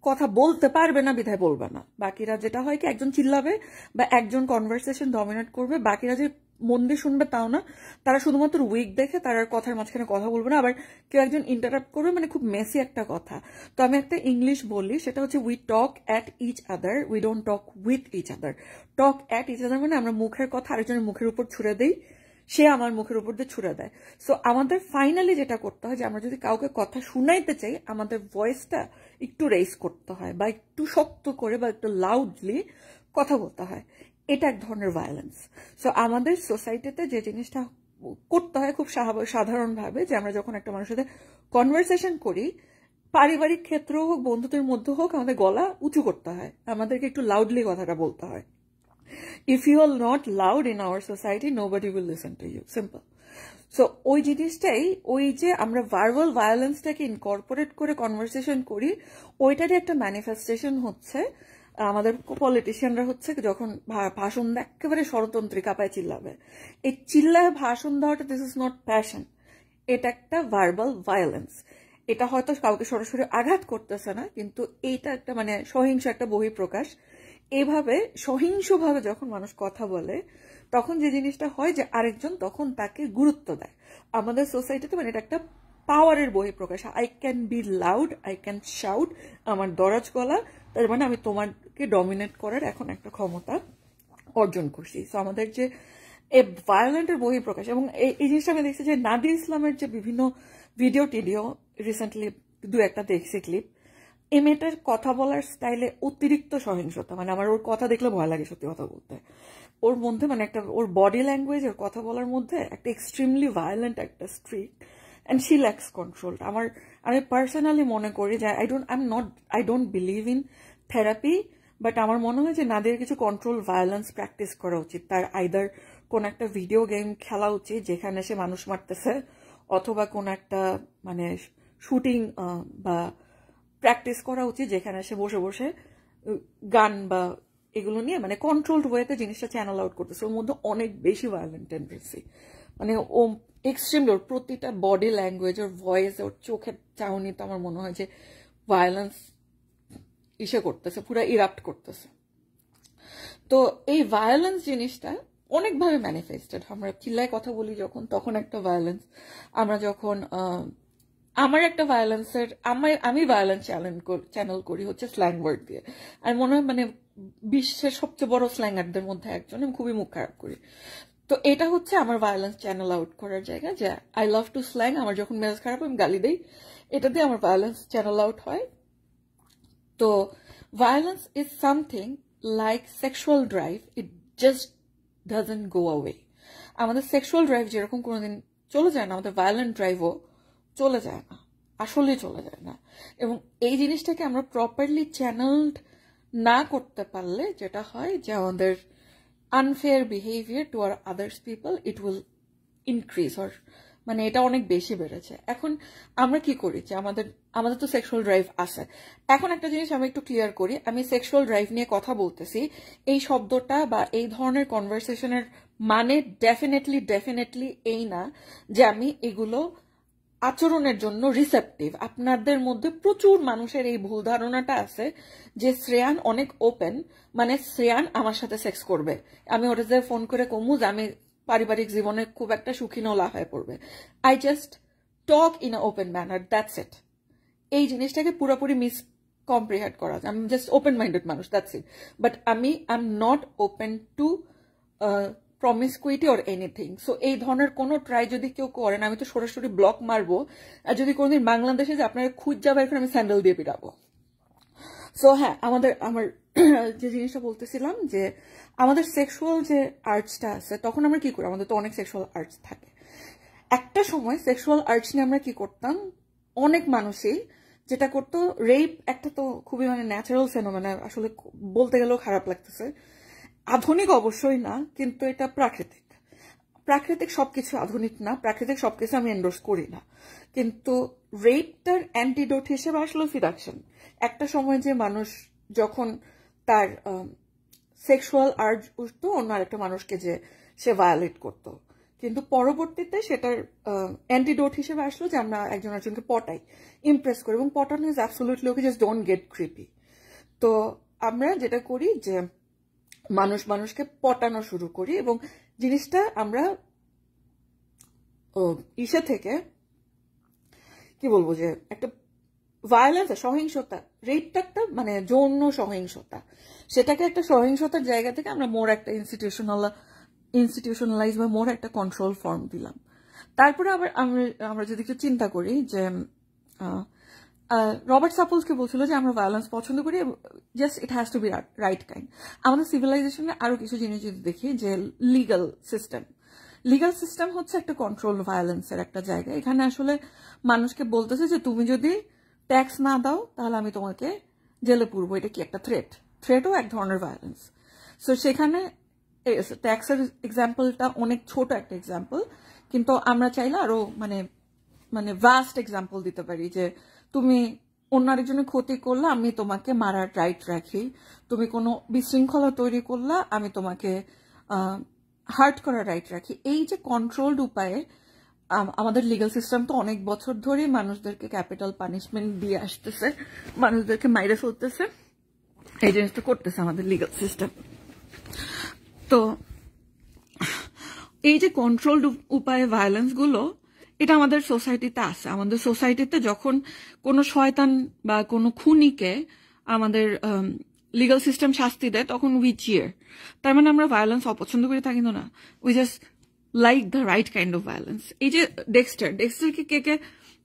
কথা বলতে পারবে না বিধায় বলবে না। বাকিরা যেটা হয় কি, একজন চিল্লাবে বা একজন কনভারসেশন ডমিনেট করবে, বাকিরা যে মন দিয়ে শুনবে তাও না, তারা শুধুমাত্র উইক দেখে তার কথার মাঝখানে কথা বলবে না। আবার কেউ একজন ইন্টারাপ্ট করবে, মানে খুব মেসি একটা কথা। তো আমি একটা ইংলিশ বলি, সেটা হচ্ছে we talk at each other, we don't talk with each other. Talk at each other মানে আমরা মুখের কথা আরেকজনের মুখের উপর ছুড়ে দিই, সে আমার মুখের উপর দিয়ে ছুড়ে দেয়। সো আমাদের ফাইনালি যেটা করতে হয় যে আমরা যদি কাউকে কথা শুনাইতে চাই, আমাদের ভয়েসটা একটু রেইজ করতে হয়, বা একটু শক্ত করে বা একটু লাউডলি কথা বলতে হয়। এটা এক ধরনের ভায়োলেন্স। সো আমাদের সোসাইটিতে যে জিনিসটা করতে হয় খুব সাধারণভাবে, যে আমরা যখন একটা মানুষের সাথে কনভারসেশন করি, পারিবারিক ক্ষেত্র হোক বন্ধুদের মধ্যে হোক, আমাদের গলা উঁচু করতে হয়, আমাদেরকে একটু লাউডলি কথাটা বলতে হয়। If you are not loud in our society, nobody will listen to you. Simple. So ওই জিনিসটাই, ওই যে আমরা ভার্বাল ভায়োলেন্সটাকে ইনকর্পোরেট করে কনভারসেশন করি, ওইটারই একটা ম্যানিফেস্টেশন হচ্ছে আমাদের পলিটিশিয়ানরা হচ্ছে যখন ভাষণ দেয় একেবারে ষড়যন্ত্রী কাঁপায় চিল্লাবে। এই চিল্লায় ভাষণ দেওয়াটা, দিস ইজ নট প্যাশন, এটা একটা ভার্বাল ভায়োলেন্স। এটা হয়তো কাউকে সরাসরি আঘাত করতেছে না, কিন্তু এইটা একটা মানে সহিংস একটা বহিঃপ্রকাশ। এভাবে সহিংসভাবে যখন মানুষ কথা বলে, তখন যে জিনিসটা হয় যে আরেকজন তখন তাকে গুরুত্ব দেয়। আমাদের সোসাইটিতে মানে এটা একটা পাওয়ারের বহিঃপ্রকাশ। I can be loud, I can shout, আমার দরাজ গলা, তার মানে আমি তোমাকে ডমিনেট করার এখন একটা ক্ষমতা অর্জন করছি। সো আমাদের যে এই ভায়োলেন্টের বহিঃপ্রকাশ, এবং এই জিনিসটা আমি দেখছি যে নাদির ইসলামের যে বিভিন্ন ভিডিও টিডিও রিসেন্টলি দু একটা দেখছি ক্লিপ, এই মেয়েটার কথা বলার স্টাইলে অতিরিক্ত সহিংসতা, মানে আমার ওর কথা দেখলে ভয় লাগে সত্যি কথা বলতে। ওর মধ্যে মানে একটা ওর বডি ল্যাঙ্গুয়েজ, ওর কথা বলার মধ্যে একটা এক্সট্রিমলি ভায়োলেন্ট একটা streak, and she lacks control. আমি পার্সোনালি মনে করি যে I don't believe in therapy, but আমার মনে হয় যে নাদের কিছু কন্ট্রোল ভায়োলেন্স প্র্যাকটিস করা উচিত। তার আইদার কোন একটা ভিডিও গেম খেলা উচিত যেখানে সে মানুষ মারতেছে, অথবা কোন একটা মানে শুটিং বা প্র্যাকটিস করা উচিত যেখানে সে বসে বসে গান বা এগুলো নিয়ে মানে কন্ট্রোলড ওয়েতে জিনিসটা চ্যানেল আউট করতেছে। ওর মধ্যে অনেক বেশি ভায়োলেন্ট টেন্ডেন্সি, মানে ও এক্সট্রিমলি, ওর প্রতিটা বডি ল্যাঙ্গুয়েজ, ওর ভয়েস, ওর চোখের চাহনি, তো আমার মনে হয় যে ভায়োলেন্স করতেছে, পুরো ইরাপ্ট করতেছে। তো এই ভায়োলেন্স জিনিসটা অনেকভাবে ম্যানিফেস্টেড। আমরা চিল্লায় কথা বলি যখন, তখন একটা ভায়োলেন্স। আমরা যখন আমার একটা ভায়োলেন্সের আমি ভায়োলেন্স চ্যানেল করি হচ্ছে স্ল্যাং ওয়ার্ড দিয়ে। আমি মনে হয় মানে বিশ্বের সবচেয়ে বড় স্ল্যাঙ্গারদের মধ্যে একজন, আমি খুবই মুখ খারাপ করি। তো এটা হচ্ছে আমার ভায়োলেন্স চ্যানেল আউট করার জায়গা, যে আই লাভ টু স্ল্যাং। আমার যখন মেজাজ খারাপ আমি গালি দেই, এটা দিয়ে আমার ভায়োলেন্স চ্যানেল আউট হয়। তো violence is something like sexual drive, it just doesn't go away. আমাদের সেক্সুয়াল ড্রাইভ যেরকম কোনোদিন চলে যায় না, আমাদের ভায়োলেন্ট ড্রাইভও চলে যায় না, আসলেই চলে যায় না। এবং এই জিনিসটাকে আমরা প্রপারলি চ্যানেলড না করতে পারলে যেটা হয় যে আমাদের unfair behaviour to our others people, it will increase, or মানে এটা অনেক বেশি বেড়েছে। এখন আমরা কি করি যে আমাদের তো সেক্সুয়াল ড্রাইভ আছে। এখন একটা জিনিস আমি একটু ক্লিয়ার করি, আমি সেক্সুয়াল ড্রাইভ নিয়ে কথা বলতেছি, এই শব্দটা বা এই ধরনের কনভারসেশনের মানে ডেফিনেটলি এই না যে আমি এগুলো আচরণের জন্য রিসেপটিভ। আপনাদের মধ্যে প্রচুর মানুষের এই ভুল ধারণাটা আছে যে শ্রেয়ান অনেক ওপেন, মানে শ্রেয়ান আমার সাথে সেক্স করবে, আমি ওটা যে ফোন করে কমু যে আমি পারিবারিক জীবনে খুব একটা সুখী নোলা হয়ে পড়বে। I just talk in a open manner, that's it. এই জিনিসটাকে পুরোপুরি মিস কম্প্রিহেন্ড করা যায়। আমি জাস্ট ওপেন মাইন্ডেড মানুষ, দ্যাটস ইট। বাট আমি I am not open to promiscuity or anything. So এই ধরনের কোনো ট্রাই যদি কেউ করেন, আমি তো সরাসরি ব্লক মারবো। আর যদি কোনোদিন বাংলাদেশে যে আপনার খুঁজ যাবে, এখন আমি স্যান্ডেল দিয়ে পিটাবো। সো হ্যাঁ, আমার যে জিনিসটা বলতেছিলাম যে আমাদের সেক্সুয়াল যে আর্টসটা আছে, তখন আমরা কি করি, আমাদের তো অনেক সেক্সুয়াল আর্টস থাকে। একটা সময় সেক্সুয়াল আর্টস নিয়ে আমরা কি করতাম, অনেক মানুষই যেটা করতো, রেপ একটা তো খুবই মানে ন্যাচারাল ফেনোমেনা, আসলে বলতে গেলেও খারাপ লাগতেছে। আধুনিক অবশ্যই না, কিন্তু এটা প্রাকৃতিক। প্রাকৃতিক সবকিছু আধুনিক না, প্রাকৃতিক সবকিছু আমি এন্ডোর্স করি না, কিন্তু রেপটার অ্যান্টিডোট হিসেবে আসলে সিডাকশন। একটা সময় যে মানুষ যখন তার সেক্সুয়াল আর্জ উঠতো অন্য আরেকটা মানুষকে যে সে ভায়োলেট করতো, কিন্তু পরবর্তীতে সেটার অ্যান্টিডোট হিসেবে আসলো যে আমরা একজন একজনকে পটাই, ইমপ্রেস করি, এবং পটানো is absolutely okay, just don't get creepy. তো আমরা যেটা করি যে মানুষকে পটানো শুরু করি, এবং জিনিসটা আমরা ইসে থেকে কি বলবো, যে একটা ভায়োলেন্স, সহিংসতা, রেপটা একটা মানে যৌন সহিংসতা, সেটাকে একটা সহিংসতার জায়গা থেকে আমরা মোর একটা ইনস্টিটিউশনালাইজ বা মোর একটা কন্ট্রোল ফর্ম দিলাম। তারপরে আবার আমরা যদি একটু চিন্তা করি যে রবার্ট সাপোজকে বলছিল যে আমরা ভায়োলেন্স পছন্দ করি, just it has to be right kind. আমাদের সিভিলাইজেশনে আরো কিছু জিনিস যদি দেখি, যে লিগাল সিস্টেম হচ্ছে একটা কন্ট্রোল ভায়োলেন্সের একটা জায়গা। এখানে আসলে মানুষকে বলতেছে যে তুমি যদি ট্যাক্স না দাও তাহলে আমি তোমাকে জেলে পুরবো। এটা কি একটা থ্রেটও এক ধরনের ভায়োলেন্স। সো সেখানে ট্যাক্সের এক্সাম্পলটা অনেক ছোট একটা এক্সাম্পল, কিন্তু আমরা চাইলে আরো মানে ভাস্ট এক্সাম্পল দিতে পারি, যে তুমি অন্য আরেকজনের ক্ষতি করলে আমি তোমাকে মারার রাইট রাখি, তুমি কোনো বিশৃঙ্খলা তৈরি করলে আমি তোমাকে হার্ট করার রাইট রাখি। এই যে কন্ট্রোলড উপায়ে আমাদের লিগাল সিস্টেম তো অনেক বছর ধরে মানুষদেরকে ক্যাপিটাল পানিশমেন্ট দিয়ে আসতেছে, মানুষদেরকে মাইরে ফেলতেছে, এই জিনিসটা করতেছে আমাদের লিগাল সিস্টেম। তো এই যে কন্ট্রোলড উপায়ে ভায়োলেন্স গুলো, এটা আমাদের সোসাইটিতে আছে। আমাদের সোসাইটিতে যখন কোনো শয়তান বা কোনো খুনিকে আমাদের লিগাল সিস্টেম শাস্তি দেয়, তখন উই চিয়ার। তার মানে আমরা ভায়োলেন্স অপছন্দ করি তা কিন্তু না, we just like the right kind of violence. এই যে ডেক্সটারকে কে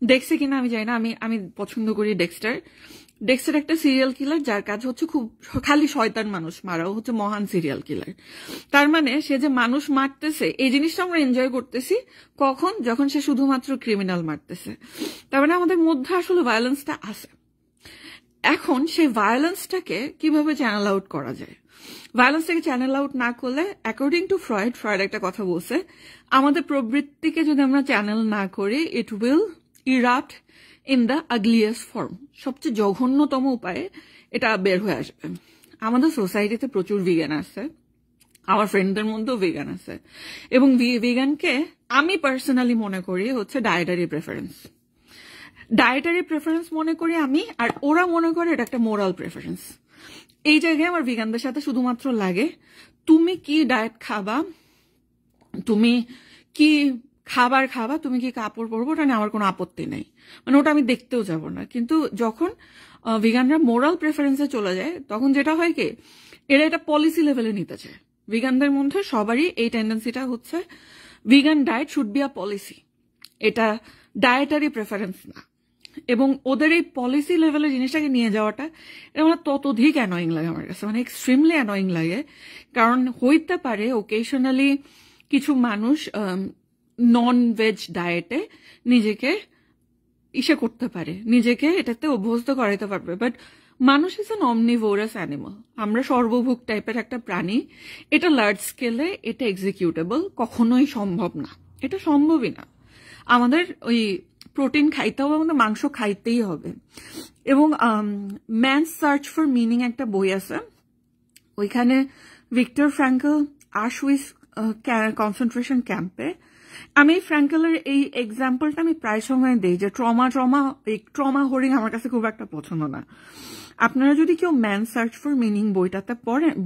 দেখছে কিনা আমি জানি না, আমি পছন্দ করি ডেক্সটার একটা সিরিয়াল কিলার, যার কাজ হচ্ছে খুব খালি শয়তান মানুষ মারাও, হচ্ছে মহান সিরিয়াল কিলার। তার মানে সে যে মানুষ মারতেছে, এই জিনিসটা আমরা এনজয় করতেছি কখন, যখন সে শুধুমাত্র ক্রিমিনাল মারতেছে। তার মানে আমাদের মধ্যে আসলে ভায়োলেন্সটা আছে। এখন সেই ভায়োলেন্সটাকে কিভাবে চ্যানেল আউট করা যায়? ভায়োলেন্সটাকে চ্যানেল আউট না করলে, অ্যাকর্ডিং টু ফ্রয়েড একটা কথা বলছে, আমাদের প্রবৃত্তিকে যদি আমরা চ্যানেল না করি, it will erupt in the ugliest form. সবচেয়ে জঘন্যতম উপায়ে এটা বের হয়ে আসবে। আমাদের সোসাইটিতে প্রচুর ভিগান আছে, আমার ফ্রেন্ডদের মধ্যেও ভিগান আছে, এবং ভিগানকে আমি পার্সোনালি মনে করি হচ্ছে ডায়েটারি প্রেফারেন্স মনে করি আমি, আর ওরা মনে করে এটা একটা মোরাল প্রেফারেন্স। এই জায়গায় আমার ভিগানদের সাথে শুধুমাত্র লাগে, তুমি কি ডায়েট খাবা, তুমি কি খাবার খাবা, তুমি কি কাপড় পরবো, ওটা নিয়ে আমার কোনো আপত্তি নেই, মানে ওটা আমি দেখতেও যাব না। কিন্তু যখন ভিগানরা মোরাল প্রেফারেন্সে চলে যায়, তখন যেটা হয় কি, এরা এটা পলিসি লেভেলে নিতে চায়। ভিগানদের মধ্যে সবারই এই টেন্ডেন্সিটা হচ্ছে, vegan diet should be a policy, এটা ডায়েটারি প্রেফারেন্স না। এবং ওদের এই পলিসি লেভেলে জিনিসটাকে নিয়ে যাওয়াটা, এটা মানে ততোধিক অ্যানোয়িং লাগে আমার কাছে, মানে এক্সট্রিমলি অ্যানোয়িং লাগে। কারণ হইতে পারে ওকেশনালি কিছু মানুষ নন ভেজ ডায়েটে নিজেকে করতে পারে, নিজেকে এটাতে অভ্যস্ত করাইতে পারবে, বাট মানুষ ইজ অ্যান অমনিভোরাস অ্যানিমাল, আমরা সর্বভোগ টাইপের একটা প্রাণী। এটা লার্জ স্কেলে এটা এক্সিকিউটেবল কখনোই সম্ভব না, এটা সম্ভবই না। আমাদের ওই প্রোটিন খাইতে হবে, আমাদের মাংস খাইতেই হবে। এবং ম্যানস সার্চ ফর মিনিং একটা বই আছে, ওইখানে ভিক্টর ফ্র্যাঙ্কেল আশউইস কনসেন্ট্রেশন ক্যাম্পে, আমি ফ্র্যাঙ্কেলের এই এক্সাম্পলটা আমি প্রায় সময় দিই, যে ট্রমা হোরিং আমার কাছে খুব একটা পছন্দ না। আপনারা যদি কেউ ম্যান সার্চ ফর মিনিং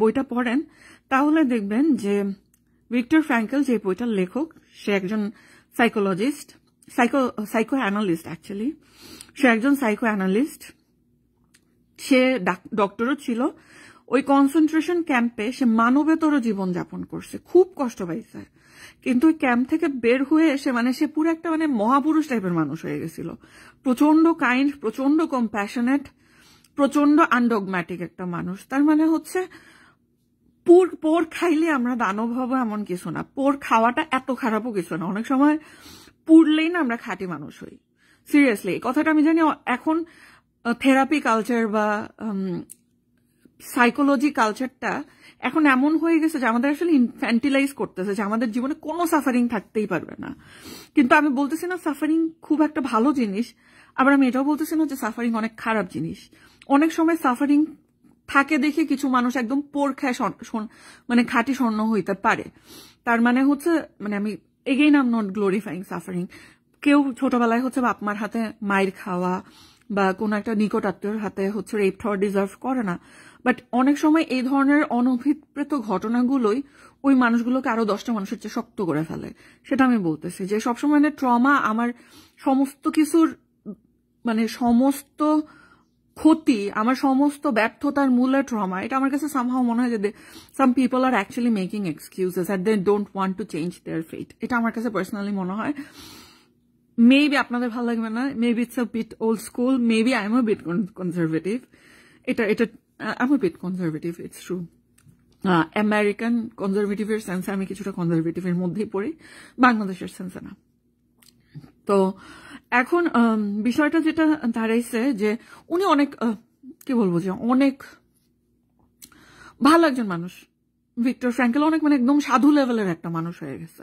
বইটা পড়েন, তাহলে দেখবেন যে ভিক্টর ফ্র্যাঙ্কেল যে বইটার লেখক, সে একজন সাইকোলজিস্ট, সাইকো অ্যানালিস্ট অ্যাকচুয়ালি। সে একজন সাইকো অ্যানালিস্ট, সে ডক্টরও ছিল। ওই কনসেন্ট্রেশন ক্যাম্পে সে মানবেতর জীবনযাপন করছে, খুব কষ্ট পাইছে, কিন্তু ওই ক্যাম্প থেকে বের হয়ে এসে সে পুরো একটা মহাপুরুষ টাইপের মানুষ হয়ে গেছিল। প্রচন্ড কাইন্ড, প্রচন্ড কম্প্যাশনেট, প্রচন্ড আনডগম্যাটিক একটা মানুষ। তার হচ্ছে পোর খাইলে আমরা দানব হব এমন কিছু না, পোর খাওয়াটা এত খারাপও কিছু না। অনেক সময় পুড়লেই না আমরা খাঁটি মানুষ হই। সিরিয়াসলি, এই কথাটা আমি জানি এখন থেরাপি কালচার বা সাইকোলজি কালচারটা এখন এমন হয়ে গেছে যে আমাদের আসলে ইনফ্যান্টিলাইজ করতেছে যে আমাদের জীবনে কোনো সাফারিং থাকতেই পারবে না। কিন্তু আমি বলতেছি না সাফারিং খুব একটা ভালো জিনিস, আবার আমি এটাও বলতেছি না যে সাফারিং অনেক খারাপ জিনিস। অনেক সময় সাফারিং থাকে দেখে কিছু মানুষ একদম পোর খায় খাঁটি স্বর্ণ হইতে পারে। তার হচ্ছে আমি again am not glorifying suffering. কেউ ছোটবেলায় হচ্ছে বাপ মার হাতে মায়ের খাওয়া বা কোনো একটা নিকট আত্মীয়র হাতে হচ্ছে রেপ হওয়া ডিজার্ভ করে না, বাট অনেক সময় এই ধরনের অনভিপ্রেত ঘটনাগুলোই ওই মানুষগুলোকে আরো 10টা মানুষের চেয়ে শক্ত করে ফেলে। সেটা আমি বলতেছি যে সবসময় ট্রমা আমার সমস্ত কিছুর সমস্ত ক্ষতি, আমার সমস্ত ব্যর্থতার মূলে ট্রমা। এটা আমার কাছে সামহাও মনে হয় যে some people are actually making excuses and they don't want to change their fate. এটা আমার কাছে পার্সোনালি মনে হয়। মেবি আপনাদের ভালো লাগবে না, maybe it's a bit old school, maybe I am a bit conservative. এটা I am a bit conservative, it's true. American কনজারভেটিভের সেন্সে আমি কিছুটা কনজারভেটিভের মধ্যেই পড়ি, বাংলাদেশের সেন্সে না। তো এখন বিষয়টা যেটা দাঁড়াইছে যে উনি অনেক কি বলবো যে অনেক ভালো একজন মানুষ। ভিক্টর ফ্র্যাঙ্কেল অনেক একদম সাধু লেভেলের একটা মানুষ হয়ে গেছে।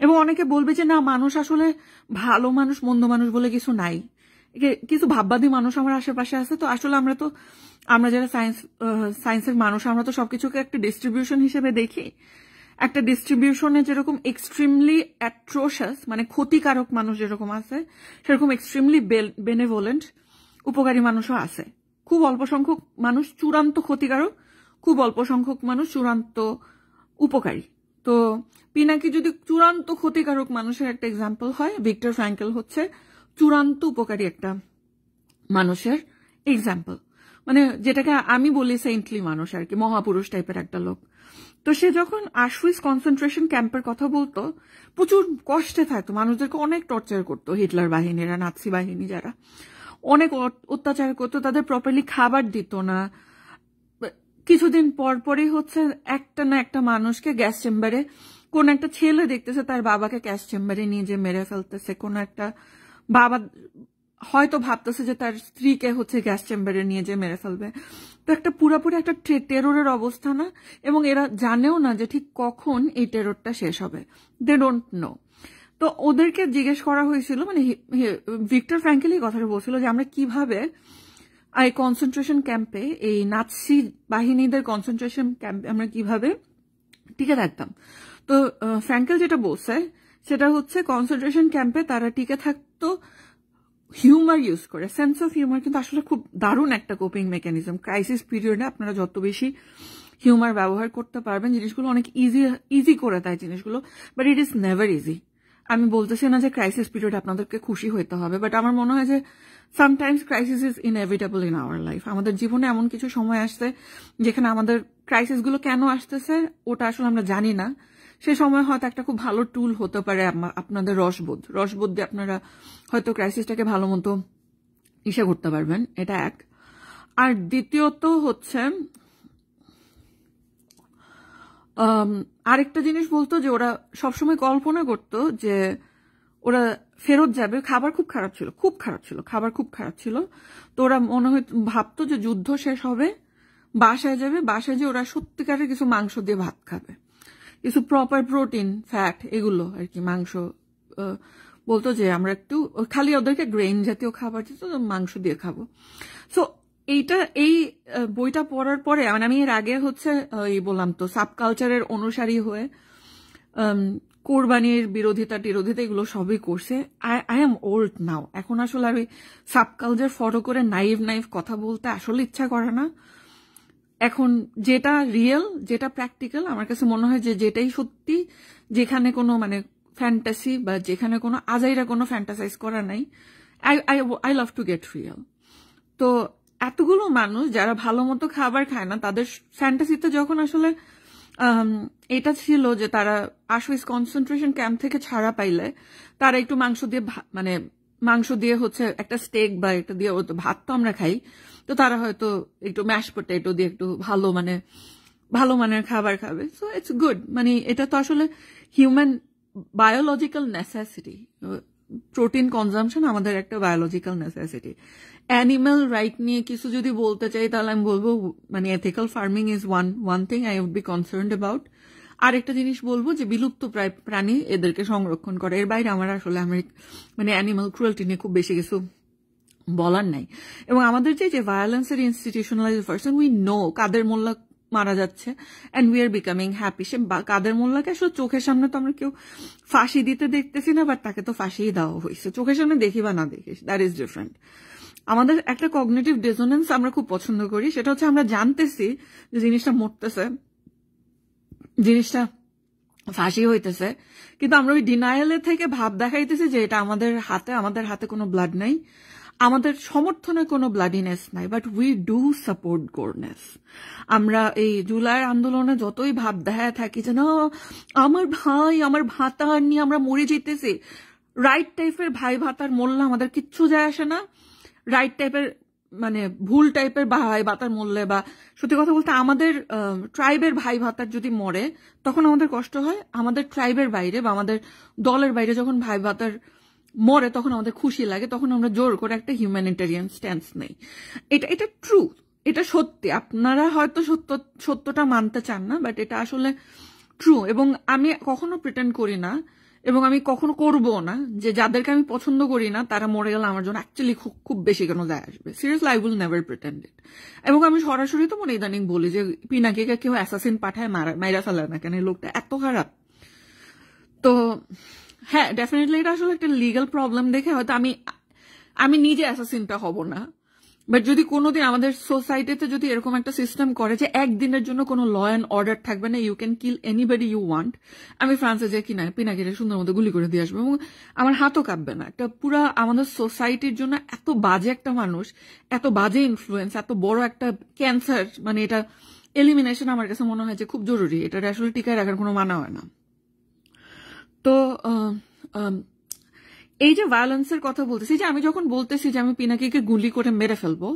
এবং অনেকে বলবে যে না, মানুষ আসলে ভালো মানুষ মন্দ মানুষ বলে কিছু নাই, কিছু ভাববাদী মানুষ আমার আশেপাশে আছে। তো আসলে আমরা যারা সায়েন্সের মানুষ, আমরা তো সবকিছুকে একটা ডিস্ট্রিবিউশন হিসেবে দেখি। একটা ডিস্ট্রিবিউশনে যেরকম এক্সট্রিমলি অ্যাট্রোশাস ক্ষতিকারক মানুষ যেরকম আছে, সেরকম এক্সট্রিমলি বেনেভোলেন্ট উপকারী মানুষও আছে। খুব অল্প সংখ্যক মানুষ চূড়ান্ত ক্ষতিকারক, খুব অল্প সংখ্যক মানুষ চূড়ান্ত উপকারী। তো পিনাকি যদি চূড়ান্ত ক্ষতিকারক মানুষের একটা এক্সাম্পল হয়, ভিক্টর ফ্র্যাঙ্কেল হচ্ছে চূড়ান্ত উপকারী একটা মানুষের এক্সাম্পল। যেটাকে আমি বলি সেন্টলি মানুষ আর কি, মহাপুরুষ টাইপের একটা লোক। তো সে যখন আশউইটজ কনসেন্ট্রেশন ক্যাম্পের কথা বলতো, প্রচুর কষ্টে থাকতো, মানুষদেরকে অনেক টর্চার করতো হিটলার বাহিনীরা, নাৎসি বাহিনী যারা অনেক অত্যাচার করতো, তাদের প্রপারলি খাবার দিত না। কিছুদিন পরই হচ্ছে একটা না একটা মানুষকে গ্যাস চেম্বারে, কোন একটা ছেলে দেখতেছে তার বাবাকে গ্যাস চেম্বারে নিয়ে যে মেরে ফেলতেছে, কোন একটা বাবা হয়তো ভাবতেছে যে তার স্ত্রীকে হচ্ছে গ্যাস চেম্বারে নিয়ে যে মেরে ফেলবে। তো একটা পুরাপুরি একটা টেররের অবস্থা না, এবং এরা জানেও না যে ঠিক কখন এই টেররটা শেষ হবে, দে ডোন্ট নো। তো ওদেরকে জিজ্ঞেস করা হয়েছিল, ভিক্টর ফ্র্যাঙ্কেল এই কথাটা বলছিল যে আমরা কিভাবে এই কনসেন্ট্রেশন ক্যাম্পে, এই নাৎসি বাহিনীদের কনসেন্ট্রেশন ক্যাম্পে আমরা কিভাবে টিকে থাকতাম। তো ফ্র্যাঙ্কেল যেটা বলছে সেটা হচ্ছে কনসেন্ট্রেশন ক্যাম্পে তারা টিকে থাকতো হিউমার ইউজ করে। সেন্স অফ হিউমার কিন্তু আসলে খুব দারুণ একটা কোপিং মেকানিজম। ক্রাইসিস পিরিয়ডে আপনারা যত বেশি হিউমার ব্যবহার করতে পারবেন, জিনিসগুলো অনেক ইজি করে দেয় জিনিসগুলো, but it is never easy. আমি বলতেছি না যে ক্রাইসিস পিরিয়ডে আপনাদেরকে খুশি হইতে হবে, বাট আমার মনে হয় যে sometimes crisis is inevitable in our life. আমাদের জীবনে এমন কিছু সময় আসছে যেখানে আমাদের ক্রাইসিসগুলো কেন আসতেছে ওটা আসলে আমরা জানি না। সে সময় হয়তো একটা খুব ভালো টুল হতে পারে আপনাদের রসবোধ দিয়ে আপনারা হয়তো ক্রাইসিসটাকে ভালো মতো ইসে করতে পারবেন, এটা এক। আর দ্বিতীয়ত হচ্ছে আরেকটা জিনিস বলতো যে ওরা সবসময় কল্পনা করতো যে ওরা ফেরত যাবে, খাবার খুব খারাপ ছিল, খাবার খুব খারাপ ছিল। তো ওরা মনে হয় ভাবতো যে যুদ্ধ শেষ হবে, বাসায় যাবে, বাসায় যে ওরা সত্যিকারের কিছু মাংস দিয়ে ভাত খাবে, কিছু প্রপার প্রোটিন ফ্যাট এগুলো আর কি। মাংস বলতো যে আমরা একটু খালি ওদেরকে গ্রেইন জাতীয় খাবার দিত, মাংস দিয়ে খাবো। সো এই বইটা পড়ার পরে আমি এর আগে হচ্ছে বললাম তো সাবকালচারের অনুসারী হয়ে কোরবানির বিরোধিতা এগুলো সবই করছে। আই এম ওল্ড নাও, এখন আসলে আমি সাবকালচার ফলো করে নাইভ কথা বলতে আসলে ইচ্ছা করে না। এখন যেটা রিয়েল, যেটা প্র্যাকটিক্যাল, আমার কাছে মনে হয় যে যেটাই সত্যি, যেখানে কোনো মানে ফ্যান্টাসি বা যেখানে কোনো আজাইরা কোনো ফ্যান্টাসাইজ করা নাই, I love to get real. তো এতগুলো মানুষ যারা ভালো মতো খাবার খায় না, তাদের ফ্যান্টাসিতে যখন আসলে এটা ছিল যে তারা আশওয়াইজ কনসেন্ট্রেশন ক্যাম্প থেকে ছাড়া পাইলে তারা একটু মাংস দিয়ে মানে মাংস দিয়ে হচ্ছে একটা স্টেক বা একটা দিয়ে, ভাত তো আমরা খাই, তো তারা হয়তো একটু ম্যাশ পটেটো দিয়ে একটু ভালো মানের খাবার খাবে। সো ইটস গুড, মানে এটা তো আসলে human biological necessity. Protein consumption আমাদের একটা বায়োলজিক্যাল নেসেসিটি। অ্যানিম্যাল রাইট নিয়ে কিছু যদি বলতে চাই তাহলে আমি বলবো মানে ethical farming is one thing I would be concerned about. আরেকটা জিনিস বলবো যে বিলুপ্ত প্রায় প্রাণী, এদেরকে সংরক্ষণ করে। এর বাইরে আমার আসলে মানে অ্যানিমাল ক্রুয়েলটি নিয়ে খুব বেশি কিছু বলার নাই। এবং আমাদের যে ভায়োলেন্সের institutionalized version, we know Kader Mollah মারা যাচ্ছে and we are becoming happy. সে কাদের মোল্লাকে আসলে চোখের সামনে তো আমরা কেউ ফাঁসি দিতে দেখতেছি না, বাট তাকে তো ফাঁসিই দেওয়া হয়েছে। চোখের সামনে দেখি বা না দেখি, দ্যাট ইজ ডিফারেন্ট। আমাদের একটা কগনিটিভ ডিসোনেন্স আমরা খুব পছন্দ করি, সেটা হচ্ছে আমরা জানতেছি যে জিনিসটা মরতেছে, জিনিসটা ফাঁসি হইতেছে, কিন্তু আমরা ওই ডিনায়ালে থেকে ভাব দেখাইতেছি যে এটা আমাদের হাতে কোনো ব্লাড নাই, আমাদের সমর্থনে কোনো ব্লাডিনেস নাই, বাট উই ডু সাপোর্ট গোরনেস। আমরা এই জুলাই আন্দোলনে যতই ভাব দেখায় থাকি যে না আমার ভাই আমার ভাতার নিয়ে আমরা মরে যেতেছি, রাইট টাইপের ভাই ভাতার মরলে আমাদের কিচ্ছু যায় আসে না, রাইট টাইপের মানে ভুল টাইপের ভাই ভাতার মরলে, বা সত্যি কথা বলতে আমাদের ট্রাইবের ভাই ভাতার যদি মরে তখন আমাদের কষ্ট হয়, আমাদের ট্রাইবের বাইরে বা আমাদের দলের বাইরে যখন ভাই ভাতার মরে তখন আমাদের খুশি লাগে, তখন আমরা জোর করে একটা হিউম্যানিটেরিয়ান স্ট্যান্স নেই। এটা ট্রু, এটা সত্যি। আপনারা হয়তো সত্যটা মানতে চান না, বাট এটা আসলে ট্রু। এবং আমি কখনো প্রিটেন্ড করি না, এবং আমি কখনো করবো না যে যাদেরকে আমি পছন্দ করি না তারা মরে গেলে আমার জন্য অ্যাকচুয়ালি খুব বেশি কেন যায় আসবে। Seriously I will never pretend it. এবং আমি সরাসরি তো মনে ইদানিং বলি যে পিনাকিকে কেউ অ্যাসাসিন পাঠায় মাইরা ফেলে না কেন, লোকটা এত খারাপ। তো হ্যাঁ, ডেফিনেটলি এটা আসলে একটা লিগাল প্রবলেম দেখে হয়তো আমি নিজে অ্যাসাসিনটা হব না, বাট যদি কোনোদিন আমাদের সোসাইটিতে যদি এরকম একটা সিস্টেম করে যে একদিনের জন্য কোনো ল অ্যান্ড অর্ডার থাকবে না, you can kill anybody you want, আমি ফ্রান্সে যে কিনা পিনাকিরে সুন্দর মতো গুলি করে দিয়ে আসবো এবং আমার হাতও কাঁপবে না। একটা পুরা আমাদের সোসাইটির জন্য এত বাজে একটা মানুষ, এত বাজে ইনফ্লুয়েন্স, এত বড় একটা ক্যান্সার, মানে এটা এলিমিনেশন আমার কাছে মনে হয় যে খুব জরুরি। এটা আসলে টিকায় রাখার কোনো মানা হয় না। তো এই যে ভায়োলেন্সের কথা বলতেছি, যে আমি যখন বলতেছি যে আমি পিনাকিকে গুলি করে মেরে ফেলবো,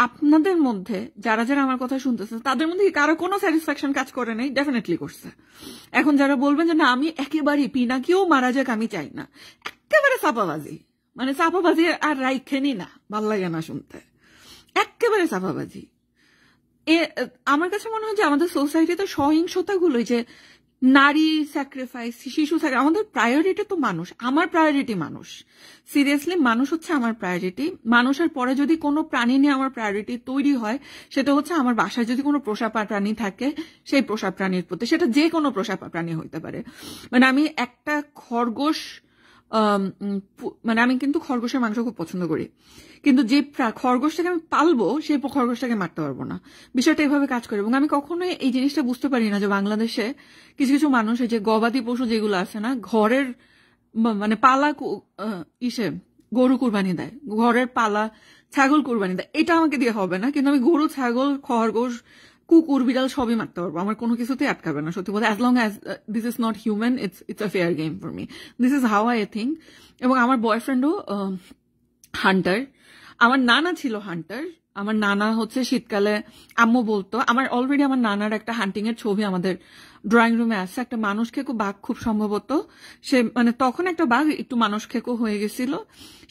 আপনাদের মধ্যে যারা যারা আমার কথা শুনতেছে তাদের মধ্যে কারো কোনো স্যাটিসফ্যাকশন কাজ করে নাই? ডেফিনেটলি করছে। এখন যারা বলবেন যে না আমি একেবারেই পিনাকিও মারা যাক আমি চাই না, একেবারে চাপাবাজি, মানে চাপাবাজি আর রাইখেনি না, ভাল লাগে না শুনতে, একেবারে চাপাবাজি। আমার কাছে মনে হয় যে আমাদের সোসাইটিতে সহিংসতাগুলোই যে নারী স্যাক্রিফাইস, শিশু আমাদের প্রায়োরিটি তো মানুষ, আমার প্রায়োরিটি মানুষ। সিরিয়াসলি মানুষ হচ্ছে আমার প্রায়োরিটি। মানুষের পরে যদি কোনো প্রাণী নিয়ে আমার প্রায়োরিটি তৈরি হয়, সেটা হচ্ছে আমার বাসায় যদি কোনো পোষা প্রাণী থাকে সেই পোষা প্রাণীর প্রতি, সেটা যে কোনো পোষা প্রাণী হইতে পারে। মানে আমি একটা খরগোশ, মানে আমি কিন্তু খরগোশের মাংস খুব পছন্দ করি, কিন্তু যে খরগোশটাকে আমি পালবো সেই খরগোশটাকে মারতে পারবো না। বিষয়টা এভাবে কাজ করে। এবং আমি কখনোই এই জিনিসটা বুঝতে পারি না যে বাংলাদেশে কিছু কিছু মানুষ এই যে গবাদি পশু যেগুলো আছে না, ঘরের মানে পালা গরু কুরবানি দেয়, ঘরের পালা ছাগল কুরবানি দেয়, এটা আমাকে দিয়ে হবে না, কিন্তু আমি গরু ছাগল খরগোশ কুকুর বিড়াল সবই মারতে পারবো, আমার কোনো কিছুতেই আটকাবে না। সত্যি বলতে, as long as this is not human, it's a fair game for me. This is how I think. এবং আমার বয়ফ্রেন্ডও হান্টার, আমার নানা ছিল হান্টার। আমার নানা হচ্ছে শীতকালে, আম্মু বলতো, আমার অলরেডি আমার নানার একটা হান্টিং এর ছবি আমাদের ড্রয়িং রুমে আছে, একটা মানুষ খেকো বাঘ খুব সম্ভবত, সে মানে তখন একটা বাঘ একটু মানুষ খেকো হয়ে গেছিল,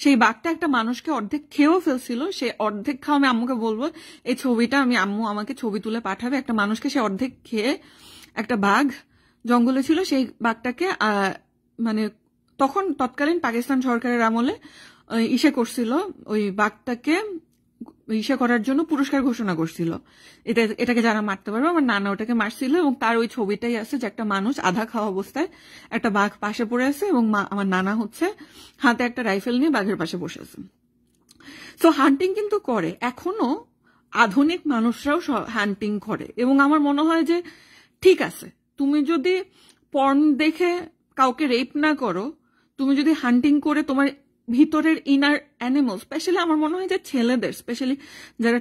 সেই বাঘটা একটা মানুষকে অর্ধেক খেয়েও ফেলছিল। সে অর্ধেক খাওয়া, আমি আম্মুকে বলবো এই ছবিটা, আম্মু আমাকে ছবি তুলে পাঠাবে, একটা মানুষকে সে অর্ধেক খেয়ে, একটা বাঘ জঙ্গলে ছিল, সেই বাঘটাকে মানে তখন তৎকালীন পাকিস্তান সরকারের আমলে ইসে করছিল, ওই বাঘটাকে ইসে করার জন্য পুরস্কার ঘোষণা করছিল, এটাকে যারা মারতে পারবে। আমার নানা ওটাকে মারছিল এবং তার ওই ছবিটাই আছে যে একটা মানুষ আধা খাওয়া অবস্থায় একটা বাঘ পাশে পড়ে আছে এবং আমার নানা হচ্ছে হাতে একটা রাইফেল নিয়ে বাঘের পাশে বসে আছে। সো হান্টিং কিন্তু করে এখনো। আধুনিক মানুষরাও হান্টিং করে, এবং আমার মনে হয় যে ঠিক আছে, তুমি যদি পর্ন দেখে কাউকে রেপ না করো, তুমি যদি হান্টিং করে তোমার ভিতরের ইনার অ্যানিমাল, স্পেশালি আমার মনে হয় যে ছেলেদের, স্পেশালি যারা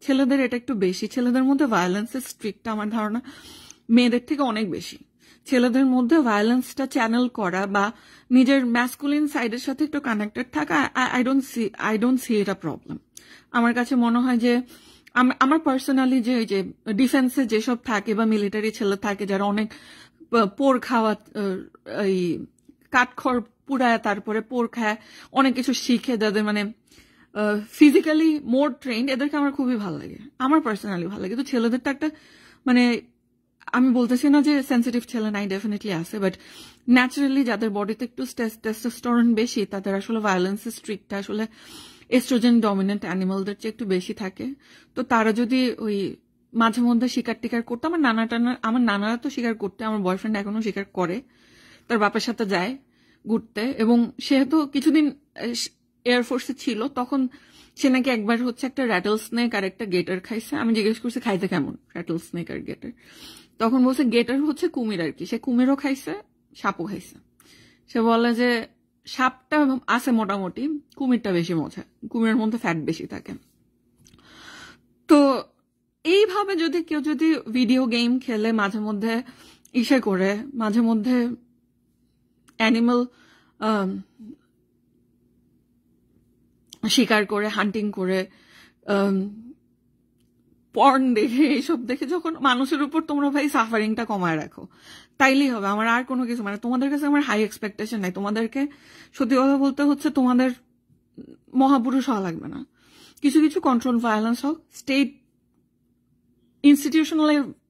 ছেলেদের এটা একটু বেশি, ছেলেদের মধ্যে ভায়োলেন্সের স্ট্রিকটা আমার ধারণা মেয়েদের থেকে অনেক বেশি। ছেলেদের মধ্যে ভায়োলেন্সটা চ্যানেল করা বা নিজের ম্যাসকুলিন সাইডের সাথে একটু কানেক্টেড থাকা, আই ডোন্ট সি এটা প্রবলেম। আমার কাছে মনে হয় যে আমার পার্সোনালি যে ডিফেন্সে যেসব থাকে বা মিলিটারি ছেলে থাকে যারা অনেক পোর খাওয়া, এই কাঠখড় পুড়ায় তারপরে পোর খায়, অনেক কিছু শিখে, যাদের মানে ফিজিক্যালি মোর ট্রেন্ড, এদেরকে আমার খুবই ভালো লাগে, আমার পার্সোনালি ভালো লাগে। তো ছেলেদেরটা একটা মানে, আমি বলতেছি না যে সেন্সিটিভ ছেলে নাই, ডেফিনেটলি আছে, বাট ন্যাচারালি যাদের বডিতে একটু টেস্টোস্টেরন বেশি, তাদের আসলে ভায়োলেন্সের স্ট্রিকটা আসলে এস্ট্রোজেন ডমিনেন্ট অ্যানিমালদের চেয়ে একটু বেশি থাকে। তো তারা যদি ওই মাঝে মধ্যে শিকার টিকার করতো, আমার নানারা তো শিকার করতে, আমার বয়ফ্রেন্ড এখনো শিকার করে, তার বাপের সাথে যায় ঘুরতে, এবং সেহেতু কিছুদিন এয়ারফোর্সে ছিল, তখন সে নাকি একবার হচ্ছে একটা র্যাটল স্নেক আর একটা গেটার খাইছে। আমি জিজ্ঞেস করছি খাইতে কেমন র্যাটল স্নেক আর গেটার, তখন বলছে গেটার হচ্ছে কুমির আর কি, সে কুমিরও খাইছে সাপও খাইছে। সে বলে যে সাপটা আছে মোটামুটি, কুমিরটা বেশি মজা, কুমিরের মধ্যে ফ্যাট বেশি থাকে। তো এইভাবে যদি কেউ যদি ভিডিও গেম খেলে, মাঝে মধ্যে ইসে করে, মাঝে মধ্যে অ্যানিমাল শিকার করে, হান্টিং করে, পর্ন দেখে, এইসব দেখে যখন মানুষের উপর তোমরা ভাই সাফারিংটা কমায় রাখো, তাইলেই হবে। আমার আর কোনো কিছু মানে তোমাদের কাছে আমার হাই এক্সপেকটেশন নাই। তোমাদেরকে সত্যি কথা বলতে হচ্ছে তোমাদের মহাপুরুষ হওয়া লাগবে না, কিছু কিছু কন্ট্রোল ভায়োলেন্স হোক, স্টেট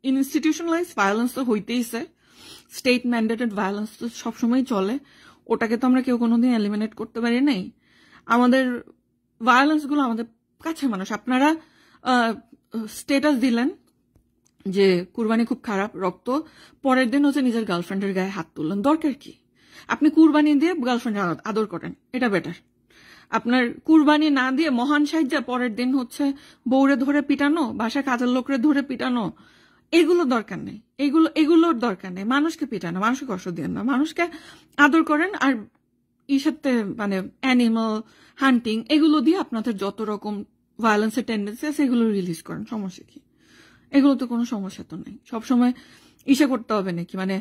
ইনস্টিটিউশনালাইজ ভায়োলেন্স তো হইতেইছে, স্টেট ম্যান্ডেটেড ভায়োলেন্স তো সবসময় চলে, ওটাকে তো আমরা কেউ কোনোদিন এলিমিনেট করতে পারি নাই। আমাদের ভায়োলেন্স গুলো আমাদের কাছে মানুষ, আপনারা স্টেটাস দিলেন যে কুরবানি খুব খারাপ রক্ত, পরের দিন হচ্ছে নিজের গার্লফ্রেন্ডের গায়ে হাত তুললেন, দরকার কি? আপনি কুরবানি দিয়ে গার্লফ্রেন্ড আদর করেন, এটা বেটার। আপনার কুরবানি না দিয়ে মহান সাহায্য পরের দিন হচ্ছে বউরে ধরে পিটানো, বাসায় কাজের লোকরে ধরে পিটানো, এগুলো দরকার নেই, এগুলোর দরকার নেই। মানুষকে পিটানো, মানুষকে কষ্ট দিয়েন না, মানুষকে আদর করেন। আর সাথে মানে অ্যানিমাল হান্টিং এগুলো দিয়ে আপনাদের যত রকম ভায়োলেন্সের টেন্ডেন্সি আছে এগুলো রিলিজ করেন, সমস্যা কি? এগুলো তো কোনো সমস্যা তো নেই। সবসময় করতে হবে নাকি? মানে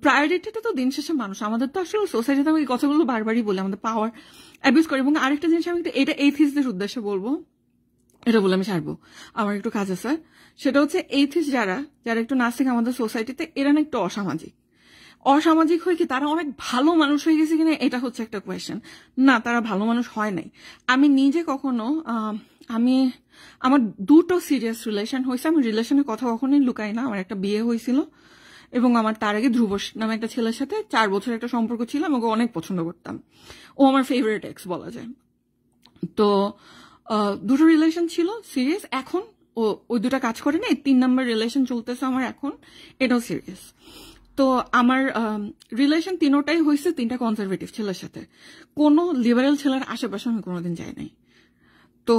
প্রায়োরিটিটা তো দিন শেষে মানুষ। আমাদের তো আসলে সোসাইটিতে আমি এই কথাগুলো বারবারই বলি, আমাদের পাওয়ার অ্যাবিউজ করে। এবং আরেকটা জিনিস আমি এটা এইথিস্টদের উদ্দেশ্যে বলবো, এটা বলে আমি ছাড়বো, আমার একটু কাজ আছে। সেটা হচ্ছে এইথিস্ট যারা একটু নাস্তিক আমাদের সোসাইটিতে, এরা না একটু অসামাজিক হয়ে কি তারা অনেক ভালো মানুষ হয়ে গেছে কিনা, এটা হচ্ছে একটা কোয়েশ্চেন। না, তারা ভালো মানুষ হয় নাই। আমি নিজে কখনো আমার দুটো সিরিয়াস রিলেশন হয়েছে, আমি রিলেশনের কথা কখনোই লুকাই না। আমার একটা বিয়ে হয়েছিল, এবং আমার তার আগে ধ্রুব নামে একটা ছেলের সাথে 4 বছর একটা সম্পর্ক ছিল। আমি ওকে অনেক পছন্দ করতাম, ও আমার ফেভারিট এক্স বলা যায়। তো দুটো রিলেশন ছিল সিরিয়াস। এখন ওই দুটা কাজ করে না, 3 নম্বর রিলেশন চলতেছে আমার এখন, এটাও সিরিয়াস। তো আমার রিলেশন তিনোটাই হয়েছে 3টা কনজারভেটিভ ছেলের সাথে, কোনো লিবারেল ছেলের আশেপাশে আমি কোনোদিন যাই নাই। তো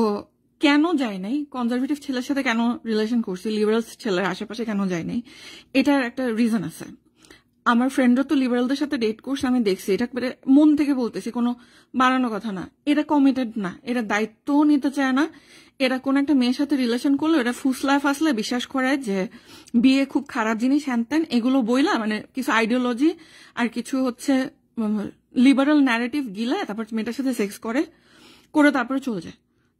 কেন যাই নাই, কনজারভেটিভ ছেলের সাথে কেন রিলেশন করছি, লিবারেল ছেলের আশেপাশে কেন যাই নাই, এটার একটা রিজন আছে। আমার ফ্রেন্ডরা তো লিবারেলদের সাথে ডেট করছে, আমি দেখছি, এটা মন থেকে বলতেছি, কোনো বানানো কথা না। এরা কমিটেড না, এরা দায়িত্বও নিতে চায় না। এরা কোন একটা মেয়ের সাথে রিলেশন করলে এটা ফুসলায় ফাসলে বিশ্বাস করে যে বিয়ে খুব খারাপ জিনিস, হ্যান ত্যান, এগুলো বইলা মানে কিছু আইডিওলজি আর কিছু হচ্ছে লিবারেল ন্যারেটিভ গিলে তারপর মেয়েটার সাথে সেক্স করে তারপরে চলে যায়।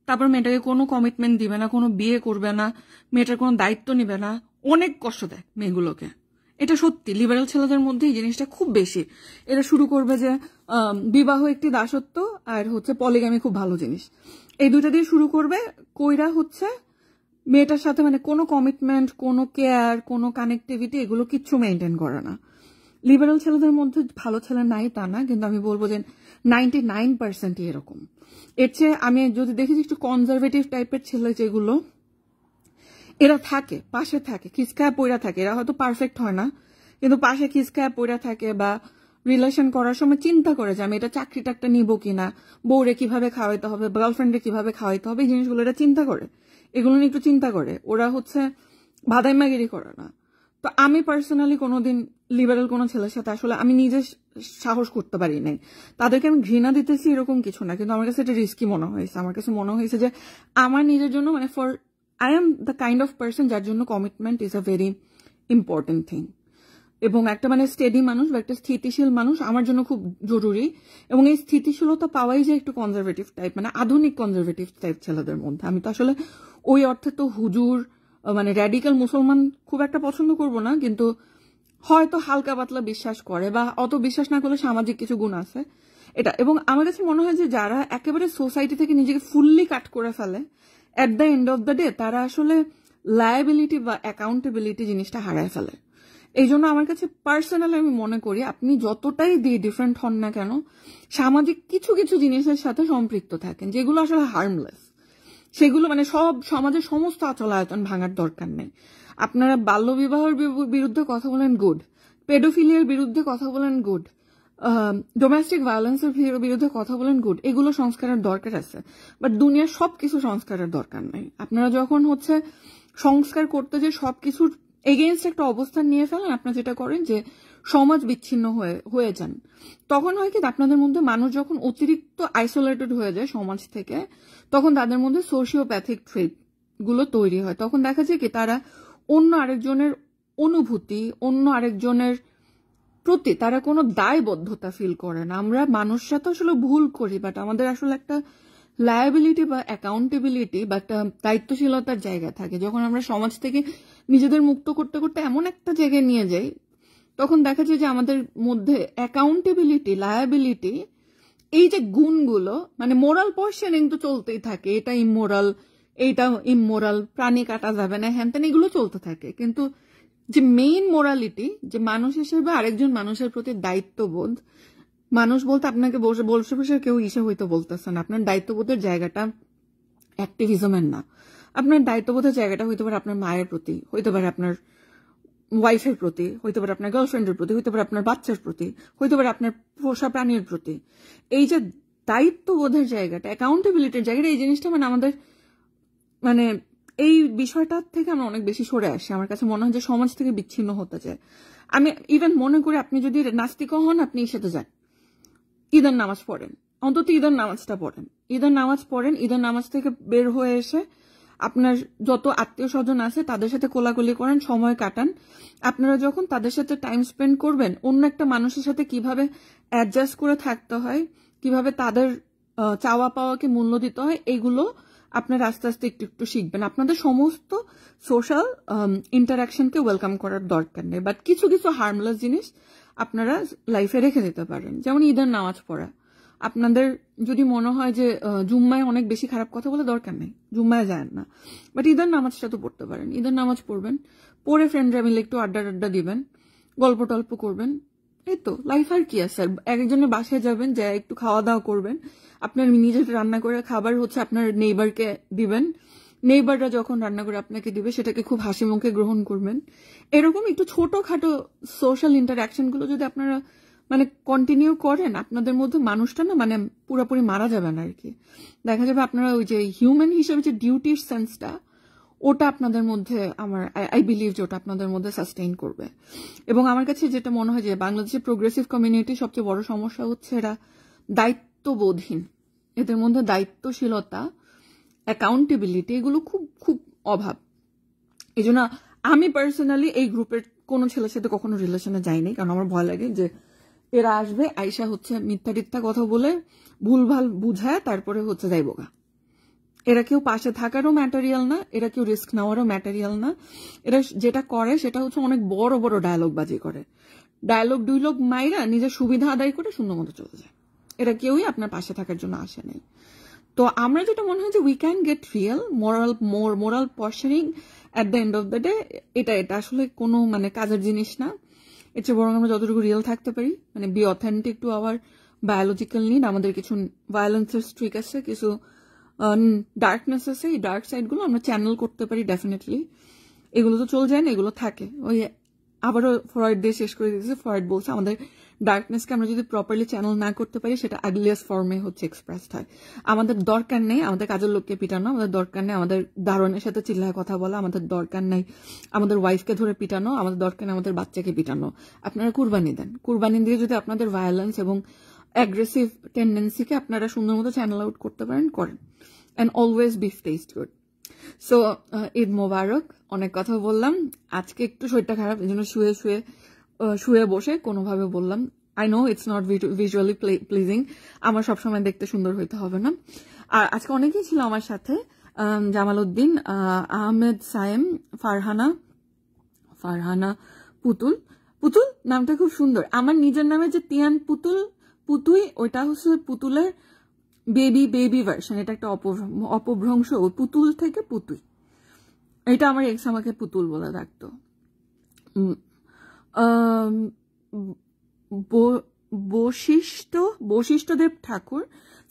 তারপর মেয়েটাকে কোনো কমিটমেন্ট দিবে না, কোনো বিয়ে করবে না, মেয়েটার কোনো দায়িত্ব নিবে না, অনেক কষ্ট দেয় মেয়েগুলোকে। এটা সত্যি, লিবারেল ছেলেদের মধ্যে এই জিনিসটা খুব বেশি। এরা শুরু করবে যে বিবাহ একটি দাসত্ব আর হচ্ছে পলিগামি খুব ভালো জিনিস, এই দুইটা দিয়ে শুরু করবে। কইরা হচ্ছে মেয়েটার সাথে মানে কোনো কমিটমেন্ট, কোনো কেয়ার, কোনো কানেক্টিভিটি, এগুলো কিচ্ছু মেনটেন করে না। লিবারেল ছেলেদের মধ্যে ভালো ছেলে নাই তা না, কিন্তু আমি বলবো যে 99% এরকম। এর চেয়ে আমি যদি দেখি একটু কনজারভেটিভ টাইপের ছেলে যেগুলো, এরা থাকে, পাশে থাকে, খিচকায় পইরা থাকে। এরা হয়তো পারফেক্ট হয় না, কিন্তু পাশে খিচকায় পইরা থাকে, বা রিলেশন করার সময় চিন্তা করে যে আমি এটা চাকরি টাকটা নিবো কিনা, বউরে কিভাবে খাওয়াইতে হবে, গার্লফ্রেন্ডে কিভাবে খাওয়াইতে হবে, এই জিনিসগুলো এরা চিন্তা করে। এগুলো নিয়ে একটু চিন্তা করে, ওরা হচ্ছে ভাদাইমাগিরি করে না। তো আমি পার্সোনালি কোনোদিন লিবারেল কোনো ছেলের সাথে আসলে আমি নিজে সাহস করতে পারি নাই। তাদেরকে আমি ঘৃণা দিতেছি এরকম কিছু না, কিন্তু আমার কাছে এটা রিস্কি মনে হয়েছে। আমার কাছে মনে হয়েছে যে আমার নিজের জন্য মানে I am the kind of person যার জন্য commitment is a very important thing, এবং একটা মানে স্টেডি মানুষ বা একটা স্থিতিশীল মানুষ আমার জন্য খুব জরুরি। এবং এই স্থিতিশীলতা পাওয়াই যে একটু কনজারভেটিভ টাইপ, মানে আধুনিক কনজারভেটিভ টাইপ ছেলেদের মধ্যে। আমি তো আসলে ওই অর্থে তো হুজুর মানে র্যাডিক্যাল মুসলমান খুব একটা পছন্দ করব না, কিন্তু হয়তো হালকা পাতলা বিশ্বাস করে বা অত বিশ্বাস না করলে সামাজিক কিছু গুণ আছে এটা। এবং আমার কাছে মনে হয় যে যারা একেবারে সোসাইটি থেকে নিজেকে ফুললি কাট করে ফেলে, at the end of the day তারা আসলে লায়াবিলিটি বা অ্যাকাউন্টেবিলিটি জিনিসটা হারায় ফেলে। এই জন্য আমার কাছে পার্সোনালি আমি মনে করি আপনি যতটাই ডিফারেন্ট হন না কেন, সামাজিক কিছু কিছু জিনিসের সাথে সম্পৃক্ত থাকেন যেগুলো আসলে হার্মলেস, সেগুলো মানে সব সমাজের সমস্ত আচল আয়তন ভাঙার দরকার নেই। আপনারা বাল্যবিবাহের বিরুদ্ধে কথা বলেন, গুড। পেডোফিলিয়ার বিরুদ্ধে কথা বলেন, গুড। ডোমেস্টিক ভায়োলেন্সের বিরুদ্ধে কথা বলেন, গুড। এগুলো সংস্কারের দরকার আছে, বাট দুনিয়ার সবকিছু সংস্কারের দরকার নেই। আপনারা যখন হচ্ছে সংস্কার করতে যে সবকিছুর এগেইনস্ট একটা অবস্থান নিয়ে ফেলেন, আপনারা যেটা করেন যে সমাজ বিচ্ছিন্ন হয়ে যান। তখন হয় কি, আপনাদের মধ্যে মানুষ যখন অতিরিক্ত আইসোলেটেড হয়ে যায় সমাজ থেকে, তখন তাদের মধ্যে সোশিওপ্যাথিক ট্রেট গুলো তৈরি হয়। তখন দেখা যায় কি তারা অন্য আরেকজনের অনুভূতি, অন্য আরেকজনের প্রতি তারা কোনো দায়বদ্ধতা ফিল করে না। আমরা মানুষরা তো আসলে ভুল করি, বাট আমাদের আসলে একটা লায়াবিলিটি বা অ্যাকাউন্টেবিলিটি বা একটা দায়িত্বশীলতার জায়গা থাকে। যখন আমরা সমাজ থেকে নিজেদের মুক্ত করতে করতে এমন একটা জায়গায় নিয়ে যাই, তখন দেখা যায় যে আমাদের মধ্যে অ্যাকাউন্টেবিলিটি, লায়াবিলিটি, এই যে গুণগুলো, মানে মোরাল পয়েশনিং তো চলতেই থাকে, এটা ইমোরাল, এইটা ইমোরাল, প্রাণী কাটা যাবে না, হ্যান ত্যান, এগুলো চলতে থাকে। কিন্তু যে মেইন মোরালিটি, যে মানুষ হিসেবে আরেকজন মানুষের প্রতি দায়িত্ববোধ, মানুষ বলতে আপনাকে বসে বসে কেউ হইতে বলতেছে না। আপনার দায়িত্ববোধের জায়গাটা অ্যাক্টিভিজমের না। আপনার দায়িত্ববোধের জায়গাটা হইতে পারে আপনার মায়ের প্রতি, হইতে পারে আপনার ওয়াইফের প্রতি, হইতে পারে আপনার গার্লফ্রেন্ডের প্রতি, হইতে পারে আপনার বাচ্চার প্রতি, হইতে পারে আপনার পোষা প্রাণীর প্রতি। এই যে দায়িত্ববোধের জায়গাটা, অ্যাকাউন্টেবিলিটির জায়গাটা, এই জিনিসটা মানে আমাদের মানে এই বিষয়টার থেকে আমরা অনেক বেশি সরে আসি। আমার কাছে মনে হয় যে সমাজ থেকে বিচ্ছিন্ন হতে চায়। আমি ইভেন মনে করি আপনি যদি নাস্তিকও হন, আপনি সাথে যান, ঈদের নামাজ পড়েন, অন্তত ঈদের নামাজটা পড়েন, ঈদের নামাজ পড়েন, ঈদের নামাজ থেকে বের হয়ে এসে আপনার যত আত্মীয় স্বজন আছে তাদের সাথে কোলাকুলি করেন, সময় কাটান। আপনারা যখন তাদের সাথে টাইম স্পেন্ড করবেন, অন্য একটা মানুষের সাথে কিভাবে অ্যাডজাস্ট করে থাকতে হয়, কিভাবে তাদের চাওয়া পাওয়াকে মূল্য দিতে হয়, এগুলো আপনারা আস্তে আস্তে একটু একটু শিখবেন। আপনাদের সমস্ত সোশ্যাল ইন্টারাকশনকে ওয়েলকাম করার দরকার নেই, বাট কিছু কিছু হার্মলেস জিনিস আপনারা লাইফে রেখে দিতে পারেন, যেমন ঈদের নামাজ পড়া। আপনাদের যদি মনে হয় যে জুম্মায় অনেক বেশি খারাপ কথা বলে, দরকার নেই, জুম্মায় যায় না, বাট ঈদের নামাজটা তো পড়তে পারেন। ঈদের নামাজ পড়বেন, পড়ে ফ্রেন্ডরা মিলে একটু আড্ডা দিবেন, গল্প টল্প করবেন, এই তো লাইফ। আর কি আছে? একজনের বাসায় যাবেন, যা একটু খাওয়া দাওয়া করবেন, আপনার নিজে রান্না করে খাবার হচ্ছে আপনার নেইবারকে দিবেন, নেইবাররা যখন রান্না করে আপনাকে দিবে সেটাকে খুব হাসি মুখে গ্রহণ করবেন। এরকম একটু ছোটখাটো সোশ্যাল ইন্টারাকশন গুলো যদি আপনারা মানে কন্টিনিউ করেন, আপনাদের মধ্যে মানুষটা না মানে পুরোপুরি মারা যাবে না আর কি। দেখা যাবে আপনারা ওই যে হিউম্যান হিসেবে যে ডিউটির সেন্সটা, ওটা আপনাদের মধ্যে আই বিলিভ যে ওটা আপনাদের মধ্যে সাস্টেইন করবে। এবং আমার কাছে যেটা মনে হয় যে বাংলাদেশের প্রোগ্রেসিভ কমিউনিটির সবচেয়ে বড় সমস্যা হচ্ছে এরা দায়িত্ববোধহীন। এদের মধ্যে দায়িত্বশীলতা, অ্যাকাউন্টেবিলিটি, এগুলো খুব খুব অভাব। এই জন্য আমি পার্সোনালি এই গ্রুপের কোনো ছেলের সাথে কখনো রিলেশনে যাইনি, কারণ আমার ভয় লাগে যে এরা আসবে, আইসা হচ্ছে মিথ্যা টিথ্যা কথা বলে ভুলভাল বুঝায় তারপরে হচ্ছে যাইবোগা। এরা কেউ পাশে থাকারও ম্যাটেরিয়াল না, এরা কেউ রিস্ক নেওয়ারও ম্যাটেরিয়াল না। এরা যেটা করে সেটা হচ্ছে অনেক বড় বড় ডায়লগ বাজি করে, ডায়লগ ডুইলগ মাইরা নিজের সুবিধা আদায় করে সুন্দর মতো চলে যায়। এরা কেউই আপনার পাশে থাকার জন্য আসে নাই। তো আমরা যেটা মনে হয় যে we can get real moral poisoning at the end of the day, এটা আসলে কোনো মানে কাজের জিনিস না। এর চেয়ে বরং আমরা যতটুকু রিয়েল থাকতে পারি, মানে be authentic to our biological need. আমাদের কিছু ভায়োলেন্সের স্ট্রিক আছে, কিছু ডার্কনেস আছে, এই ডার্ক সাইডগুলো আমরা চ্যানেল করতে পারি ডেফিনেটলি। এগুলো তো চলে যায় না, এগুলো থাকে। ওই আবারও ফ্রয়েড দিয়ে শেষ করে দিয়েছে। ফ্রয়েড বলছে আমাদের ডার্কনেসকে আমরা যদি প্রপারলি চ্যানেল না করতে পারি সেটা আগলিয়াস ফর্মে হচ্ছে এক্সপ্রেসড হয়। আমাদের দরকার নেই আমাদের কাজের লোককে পিটানো, আমাদের দরকার নেই আমাদের দারোয়ানের সাথে চিল্লায় কথা বলা, আমাদের দরকার নেই আমাদের ওয়াইফকে ধরে পিটানো, আমাদের দরকার নেই আমাদের বাচ্চাকে পিটানো। আপনারা কুরবানি দেন, কুরবানি দিয়ে যদি আপনাদের ভায়োলেন্স এবং অ্যাগ্রেসিভ টেন্ডেন্সিকে আপনারা সুন্দর মতো চ্যানেল আউট করতে পারেন, করেন। And always beef taste good. So Eid Mubarak. অনেক কথা বললাম, আজকে একটু শরীরটা খারাপ, এই জন্য শুয়ে বসে কোনোভাবে বললাম। I know it's not visually pleasing, আমার সবসময় দেখতে সুন্দর হইতে হবে না। আর আজকে অনেকেই ছিল আমার সাথে, জামাল উদ্দিন, আহমেদ সায়েম, ফারহানা পুতুল নামটা খুব সুন্দর। আমার নিজের নামে যে তিয়ান পুতুই, ওইটা হচ্ছে পুতুলের বেবি ভার্সন, এটা একটা অপভ্রংশ পুতুল থেকে পুতুই। এটা আমার এক্স আমাকে পুতুল বলে ডাকতো। বশিষ্ঠদেব ঠাকুর,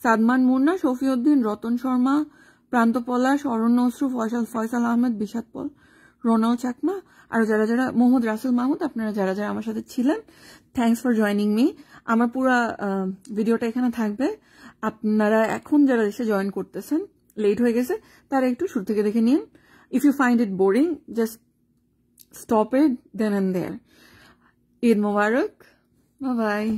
সাদমান মুন্না, শফিউদ্দিন, রতন শর্মা, প্রান্ত পলাশ, অরণ্য অশ্রু, ফয়সাল আহমেদ, বিষাদ পল, রোনাল চাকমা, আর যারা মোহাম্মদ রাসেল মাহমুদ, আপনারা যারা আমার সাথে ছিলেন, থ্যাংকস ফর জয়নিং মি। আমার পুরা ভিডিওটা এখানে থাকবে। আপনারা এখন যারা এসে জয়েন করতেছেন, লেট হয়ে গেছে, তারা একটু শুরু থেকে দেখে নিন। If you find it boring, just stop it then and there. Eid Mubarak. Bye bye.